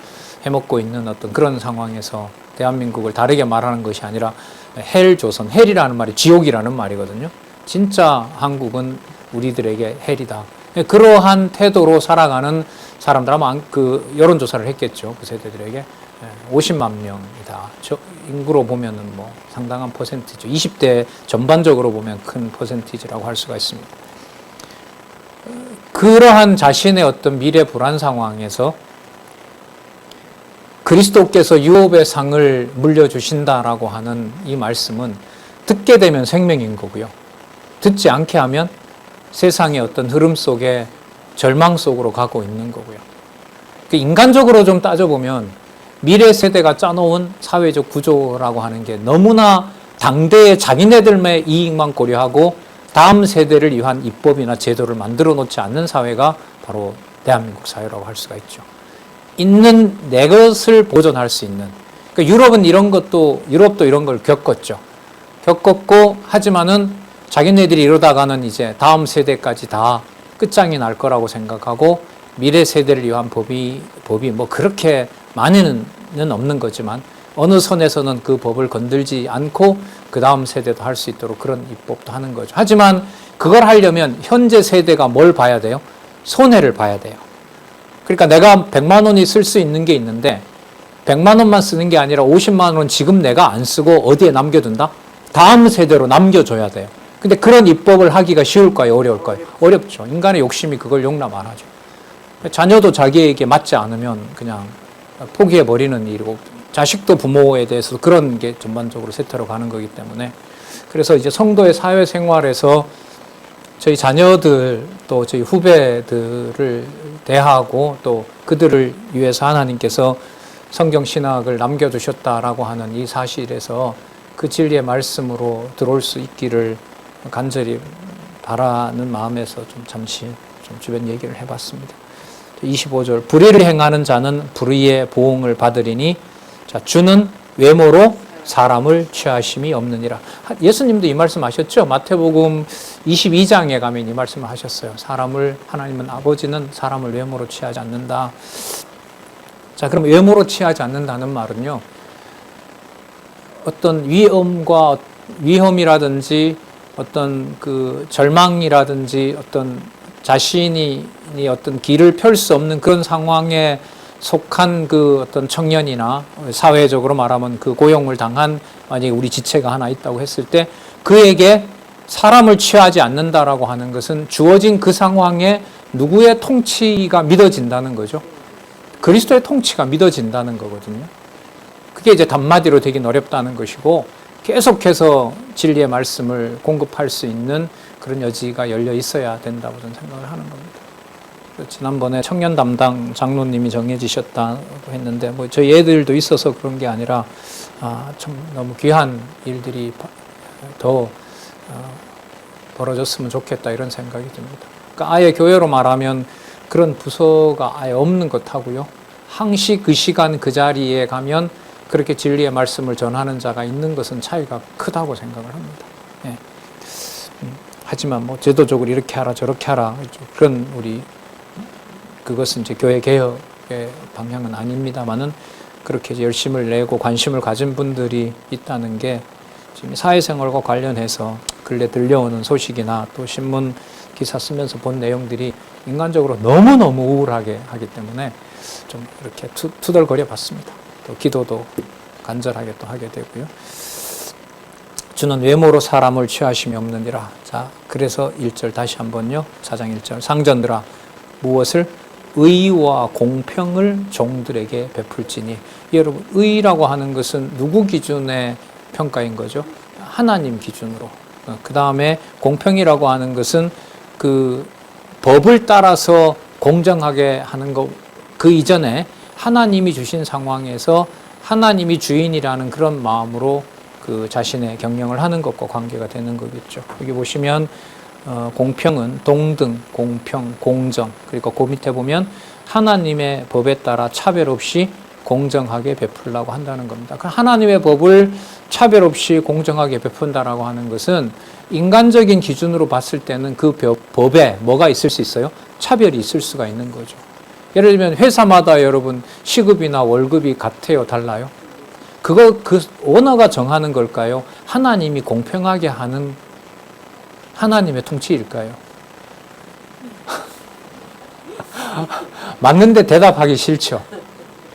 해먹고 있는 어떤 그런 상황에서 대한민국을 다르게 말하는 것이 아니라 헬조선, 헬이라는 말이 지옥이라는 말이거든요. 진짜 한국은 우리들에게 헬이다. 그러한 태도로 살아가는 사람들 아마 그 여론조사를 했겠죠. 그 세대들에게 50만 명이다. 인구로 보면은 뭐 상당한 퍼센티지. 20대 전반적으로 보면 큰 퍼센티지라고 할 수가 있습니다. 그러한 자신의 어떤 미래 불안 상황에서 그리스도께서 유업의 상을 물려주신다라고 하는 이 말씀은 듣게 되면 생명인 거고요. 듣지 않게 하면 세상의 어떤 흐름 속에 절망 속으로 가고 있는 거고요. 인간적으로 좀 따져보면 미래 세대가 짜놓은 사회적 구조라고 하는 게 너무나 당대의 자기네들의 이익만 고려하고 다음 세대를 위한 입법이나 제도를 만들어 놓지 않는 사회가 바로 대한민국 사회라고 할 수가 있죠. 있는 내 것을 보존할 수 있는. 그러니까 유럽도 이런 걸 겪었죠. 겪었고 하지만은 자기네들이 이러다가는 이제 다음 세대까지 다 끝장이 날 거라고 생각하고 미래 세대를 위한 법이 뭐 그렇게 많이는 없는 거지만 어느 선에서는 그 법을 건들지 않고 그 다음 세대도 할 수 있도록 그런 입법도 하는 거죠. 하지만 그걸 하려면 현재 세대가 뭘 봐야 돼요? 손해를 봐야 돼요. 그러니까 내가 100만 원이 쓸 수 있는 게 있는데 100만 원만 쓰는 게 아니라 50만 원 지금 내가 안 쓰고 어디에 남겨둔다? 다음 세대로 남겨줘야 돼요. 근데 그런 입법을 하기가 쉬울까요? 어려울까요? 어렵죠. 인간의 욕심이 그걸 용납 안 하죠. 자녀도 자기에게 맞지 않으면 그냥 포기해버리는 일이고 자식도 부모에 대해서 그런 게 전반적으로 세태로 가는 거기 때문에 그래서 이제 성도의 사회생활에서 저희 자녀들 또 저희 후배들을 대하고 또 그들을 위해서 하나님께서 성경 신학을 남겨두셨다라고 하는 이 사실에서 그 진리의 말씀으로 들어올 수 있기를 간절히 바라는 마음에서 좀 잠시 좀 주변 얘기를 해봤습니다. 25절 불의를 행하는 자는 불의의 보응을 받으리니 자 주는 외모로 사람을 취하심이 없느니라. 예수님도 이 말씀 하셨죠. 마태복음 22장에 가면 이 말씀을 하셨어요. 하나님은 아버지는 사람을 외모로 취하지 않는다. 자 그럼 외모로 취하지 않는다는 말은요. 어떤 위험이라든지 어떤 그 절망이라든지 어떤 자신이 어떤 길을 펼 수 없는 그런 상황에 속한 그 어떤 청년이나 사회적으로 말하면 그 고용을 당한 만약에 우리 지체가 하나 있다고 했을 때 그에게 사람을 취하지 않는다라고 하는 것은 주어진 그 상황에 누구의 통치가 믿어진다는 거죠. 그리스도의 통치가 믿어진다는 거거든요. 그게 이제 단마디로 되긴 어렵다는 것이고 계속해서 진리의 말씀을 공급할 수 있는 그런 여지가 열려 있어야 된다고 저는 생각을 하는 겁니다. 지난번에 청년 담당 장로님이 정해지셨다고 했는데 뭐 저희 애들도 있어서 그런 게 아니라 참 너무 귀한 일들이 더 벌어졌으면 좋겠다 이런 생각이 듭니다. 그러니까 아예 교회로 말하면 그런 부서가 아예 없는 것하고요. 항시 그 시간 그 자리에 가면 그렇게 진리의 말씀을 전하는 자가 있는 것은 차이가 크다고 생각을 합니다. 예. 하지만 뭐 제도적으로 이렇게 하라 저렇게 하라 그런 그것은 이제 교회 개혁의 방향은 아닙니다만은 그렇게 열심을 내고 관심을 가진 분들이 있다는 게 지금 사회생활과 관련해서 근래 들려오는 소식이나 또 신문 기사 쓰면서 본 내용들이 인간적으로 너무너무 우울하게 하기 때문에 좀 이렇게 투덜거려 봤습니다. 또 기도도 간절하게 또 하게 되고요. 주는 외모로 사람을 취하심이 없느니라. 자, 그래서 1절 다시 한번요. 4장 1절. 상전들아 무엇을? 의와 공평을 종들에게 베풀지니. 여러분, 의라고 하는 것은 누구 기준의 평가인 거죠? 하나님 기준으로. 그 다음에 공평이라고 하는 것은 그 법을 따라서 공정하게 하는 것, 그 이전에 하나님이 주신 상황에서 하나님이 주인이라는 그런 마음으로 그 자신의 경영을 하는 것과 관계가 되는 거겠죠. 여기 보시면 공평은 동등, 공평, 공정, 그리고 그 밑에 보면 하나님의 법에 따라 차별 없이 공정하게 베풀라고 한다는 겁니다. 하나님의 법을 차별 없이 공정하게 베푼다라고 하는 것은 인간적인 기준으로 봤을 때는 그 법에 뭐가 있을 수 있어요? 차별이 있을 수가 있는 거죠. 예를 들면 회사마다 여러분 시급이나 월급이 같아요? 달라요? 그 오너가 정하는 걸까요? 하나님이 공평하게 하는 하나님의 통치일까요? 맞는데 대답하기 싫죠.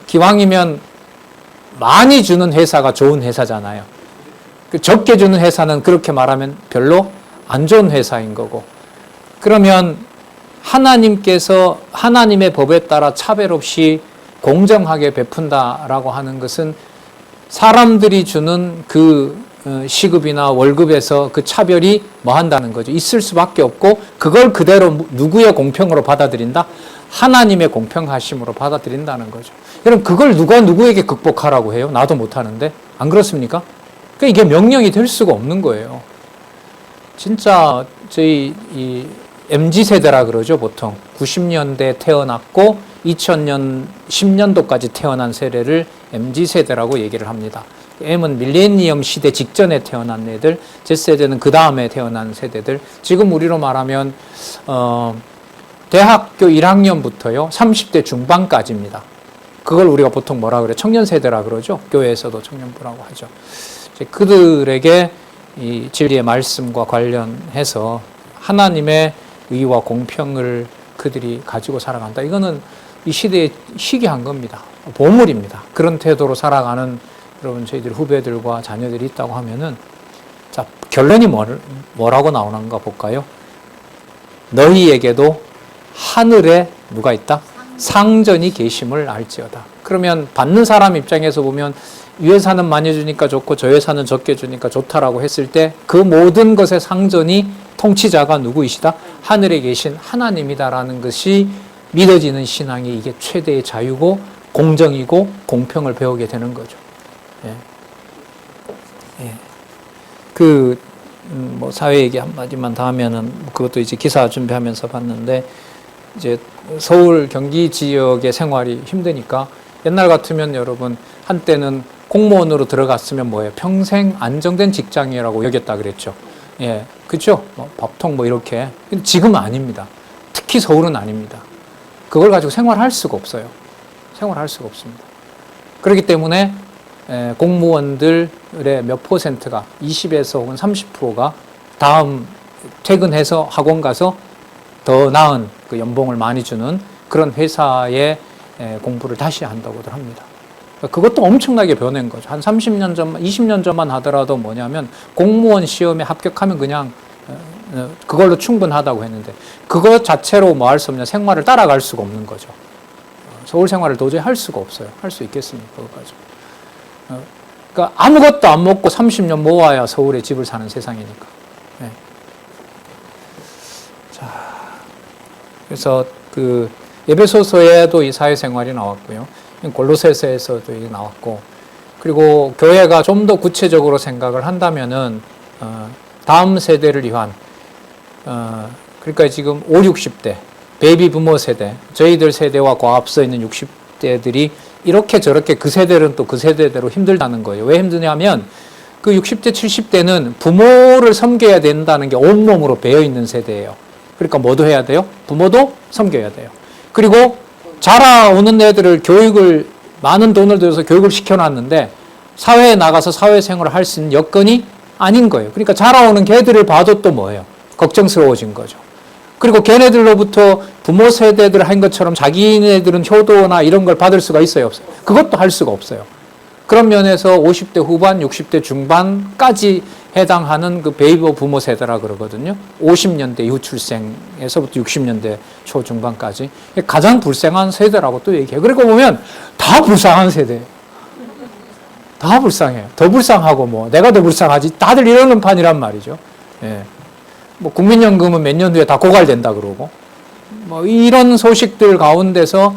기왕이면 많이 주는 회사가 좋은 회사잖아요. 적게 주는 회사는 그렇게 말하면 별로 안 좋은 회사인 거고. 그러면 하나님께서 하나님의 법에 따라 차별 없이 공정하게 베푼다라고 하는 것은 사람들이 주는 그 시급이나 월급에서 그 차별이 뭐 한다는 거죠. 있을 수밖에 없고 그걸 그대로 누구의 공평으로 받아들인다? 하나님의 공평하심으로 받아들인다는 거죠. 여러분 그걸 누가 누구에게 극복하라고 해요? 나도 못하는데. 안 그렇습니까? 그러니까 이게 명령이 될 수가 없는 거예요. 진짜 저희 이 MZ세대라 그러죠. 보통 90년대 태어났고 2000년 10년도까지 태어난 세대를 MZ세대라고 얘기를 합니다. M은 밀레니엄 시대 직전에 태어난 애들, Z세대는 그 다음에 태어난 세대들. 지금 우리로 말하면 대학교 1학년부터요 30대 중반까지입니다. 그걸 우리가 보통 뭐라 그래요? 청년세대라 그러죠. 교회에서도 청년부라고 하죠. 그들에게 이 진리의 말씀과 관련해서 하나님의 의와 공평을 그들이 가지고 살아간다. 이거는 이 시대에 희귀한 겁니다. 보물입니다. 그런 태도로 살아가는 여러분 저희들 후배들과 자녀들이 있다고 하면은 자 결론이 뭐라고 나오는가 볼까요? 너희에게도 하늘에 누가 있다? 상전이 계심을 알지어다. 그러면 받는 사람 입장에서 보면 이 회사는 많이 주니까 좋고 저 회사는 적게 주니까 좋다라고 했을 때 그 모든 것의 상전이 통치자가 누구이시다? 하늘에 계신 하나님이다라는 것이 믿어지는 신앙이 이게 최대의 자유고 공정이고 공평을 배우게 되는 거죠. 예. 예. 뭐 사회 얘기 한마디만 더 하면은 그것도 이제 기사 준비하면서 봤는데 이제 서울 경기 지역의 생활이 힘드니까 옛날 같으면 여러분 한때는 공무원으로 들어갔으면 뭐예요? 평생 안정된 직장이라고 여겼다 그랬죠. 예, 그렇죠? 뭐 밥통 뭐 이렇게. 근데 지금은 아닙니다. 특히 서울은 아닙니다. 그걸 가지고 생활할 수가 없어요. 생활할 수가 없습니다. 그렇기 때문에 공무원들의 몇 퍼센트가 20에서 혹은 30%가 다음 퇴근해서 학원 가서 더 나은 그 연봉을 많이 주는 그런 회사에 공부를 다시 한다고들 합니다. 그것도 엄청나게 변한 거죠. 한 30년 전만, 20년 전만 하더라도 뭐냐면 공무원 시험에 합격하면 그냥 그걸로 충분하다고 했는데 그것 자체로 뭐 할 수 없냐, 생활을 따라갈 수가 없는 거죠. 서울 생활을 도저히 할 수가 없어요. 할 수 있겠습니까? 그것까지. 그러니까 아무것도 안 먹고 30년 모아야 서울에 집을 사는 세상이니까. 네. 자, 그래서 그 에베소서에도 이 사회생활이 나왔고요. 골로새서에서도 이게 나왔고, 그리고 교회가 좀 더 구체적으로 생각을 한다면은 다음 세대를 위한 그러니까 지금 5, 60대 베이비 부모 세대, 저희들 세대와 그 앞서 있는 60대들이 이렇게 저렇게 그 세대는 또 그 세대대로 힘들다는 거예요. 왜 힘드냐면 그 60대, 70대는 부모를 섬겨야 된다는 게 온몸으로 배어 있는 세대예요. 그러니까 뭐도 해야 돼요? 부모도 섬겨야 돼요. 그리고 자라오는 애들을 교육을 많은 돈을 들여서 교육을 시켜놨는데 사회에 나가서 사회생활을 할 수 있는 여건이 아닌 거예요. 그러니까 자라오는 걔들을 봐도 또 뭐예요? 걱정스러워진 거죠. 그리고 걔네들로부터 부모 세대들 한 것처럼 자기네들은 효도나 이런 걸 받을 수가 있어요? 없어요? 그것도 할 수가 없어요. 그런 면에서 50대 후반, 60대 중반까지 해당하는 그 베이비 부모 세대라 그러거든요. 50년대 이후 출생에서부터 60년대 초중반까지 가장 불쌍한 세대라고 또 얘기해요. 그러고 보면 다 불쌍한 세대예요. 다 불쌍해요. 더 불쌍하고 뭐 내가 더 불쌍하지. 다들 이러는 판이란 말이죠. 예. 뭐 국민연금은 몇 년 후에 다 고갈된다 그러고 뭐 이런 소식들 가운데서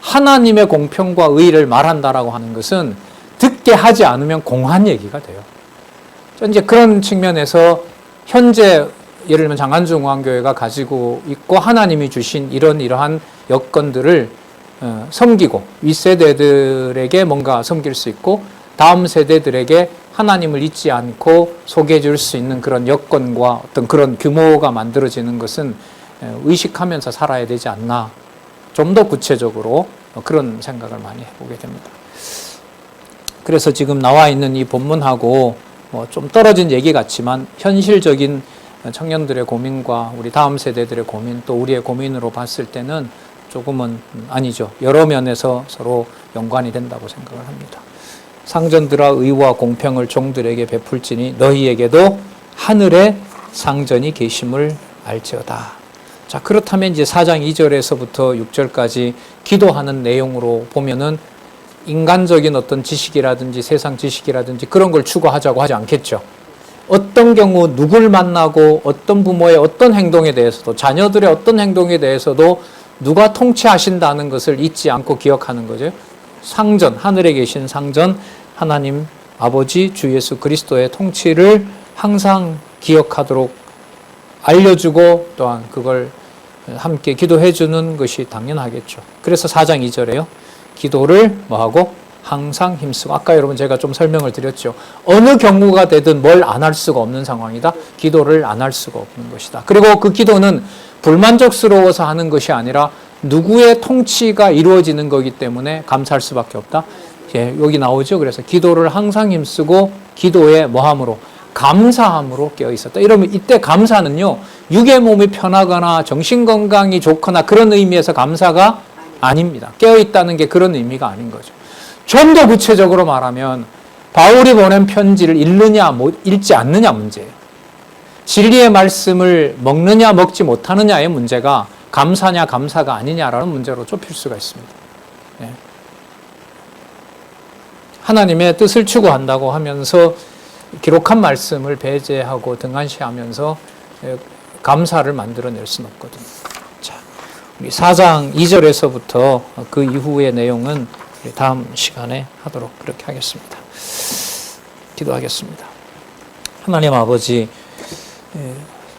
하나님의 공평과 의의를 말한다라고 하는 것은 듣게 하지 않으면 공한 얘기가 돼요. 이제 그런 측면에서 현재 예를 들면 장안중앙교회가 가지고 있고 하나님이 주신 이러한 여건들을 섬기고 윗세대들에게 뭔가 섬길 수 있고 다음 세대들에게 하나님을 잊지 않고 소개해 줄 수 있는 그런 여건과 어떤 그런 규모가 만들어지는 것은 의식하면서 살아야 되지 않나. 좀 더 구체적으로 그런 생각을 많이 해보게 됩니다. 그래서 지금 나와 있는 이 본문하고 좀 떨어진 얘기 같지만 현실적인 청년들의 고민과 우리 다음 세대들의 고민 또 우리의 고민으로 봤을 때는 조금은 아니죠. 여러 면에서 서로 연관이 된다고 생각을 합니다. 상전들아 의와 공평을 종들에게 베풀지니 너희에게도 하늘의 상전이 계심을 알지어다. 자, 그렇다면 이제 4장 2절에서부터 6절까지 기도하는 내용으로 보면은 인간적인 어떤 지식이라든지 세상 지식이라든지 그런 걸 추구하자고 하지 않겠죠. 어떤 경우 누굴 만나고 어떤 부모의 어떤 행동에 대해서도 자녀들의 어떤 행동에 대해서도 누가 통치하신다는 것을 잊지 않고 기억하는 거죠. 상전, 하늘에 계신 상전 하나님 아버지 주 예수 그리스도의 통치를 항상 기억하도록 알려주고 또한 그걸 함께 기도해 주는 것이 당연하겠죠. 그래서 4장 2절에요. 기도를 뭐하고? 항상 힘쓰고. 아까 여러분 제가 좀 설명을 드렸죠. 어느 경우가 되든 뭘 안 할 수가 없는 상황이다. 기도를 안 할 수가 없는 것이다. 그리고 그 기도는 불만족스러워서 하는 것이 아니라 누구의 통치가 이루어지는 거기 때문에 감사할 수밖에 없다. 예, 여기 나오죠. 그래서 기도를 항상 힘쓰고 기도에 뭐함으로? 감사함으로 깨어 있었다. 이러면 이때 감사는요. 육의 몸이 편하거나 정신건강이 좋거나 그런 의미에서 감사가 아닙니다. 깨어있다는 게 그런 의미가 아닌 거죠. 좀 더 구체적으로 말하면 바울이 보낸 편지를 읽느냐 읽지 않느냐 문제예요. 진리의 말씀을 먹느냐 먹지 못하느냐의 문제가 감사냐 감사가 아니냐라는 문제로 좁힐 수가 있습니다. 네. 하나님의 뜻을 추구한다고 하면서 기록한 말씀을 배제하고 등한시하면서 감사를 만들어낼 수는 없거든요. 자, 우리 4장 2절에서부터 그 이후의 내용은 우리 다음 시간에 하도록 그렇게 하겠습니다. 기도하겠습니다. 하나님 아버지,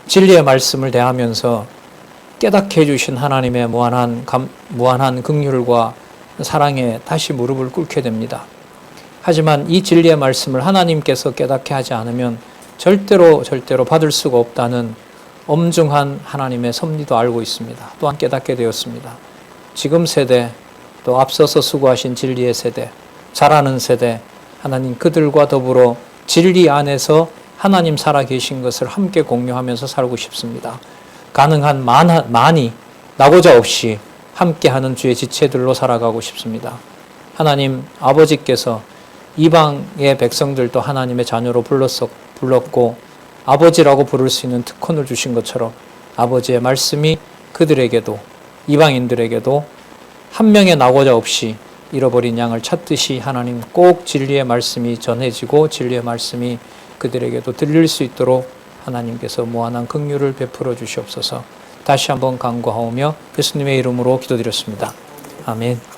진리의 말씀을 대하면서 깨닫게 해주신 하나님의 무한한 긍휼과 사랑에 다시 무릎을 꿇게 됩니다. 하지만 이 진리의 말씀을 하나님께서 깨닫게 하지 않으면 절대로 받을 수가 없다는 엄중한 하나님의 섭리도 알고 있습니다. 또한 깨닫게 되었습니다. 지금 세대, 또 앞서서 수고하신 진리의 세대, 자라는 세대, 하나님 그들과 더불어 진리 안에서 하나님 살아계신 것을 함께 공유하면서 살고 싶습니다. 가능한 많이 나고자 없이 함께하는 주의 지체들로 살아가고 싶습니다. 하나님 아버지께서 이방의 백성들도 하나님의 자녀로 불렀고 아버지라고 부를 수 있는 특권을 주신 것처럼 아버지의 말씀이 그들에게도 이방인들에게도 한 명의 낙오자 없이 잃어버린 양을 찾듯이 하나님 꼭 진리의 말씀이 전해지고 진리의 말씀이 그들에게도 들릴 수 있도록 하나님께서 무한한 긍휼을 베풀어 주시옵소서. 다시 한번 간구하오며 예수님의 이름으로 기도드렸습니다. 아멘.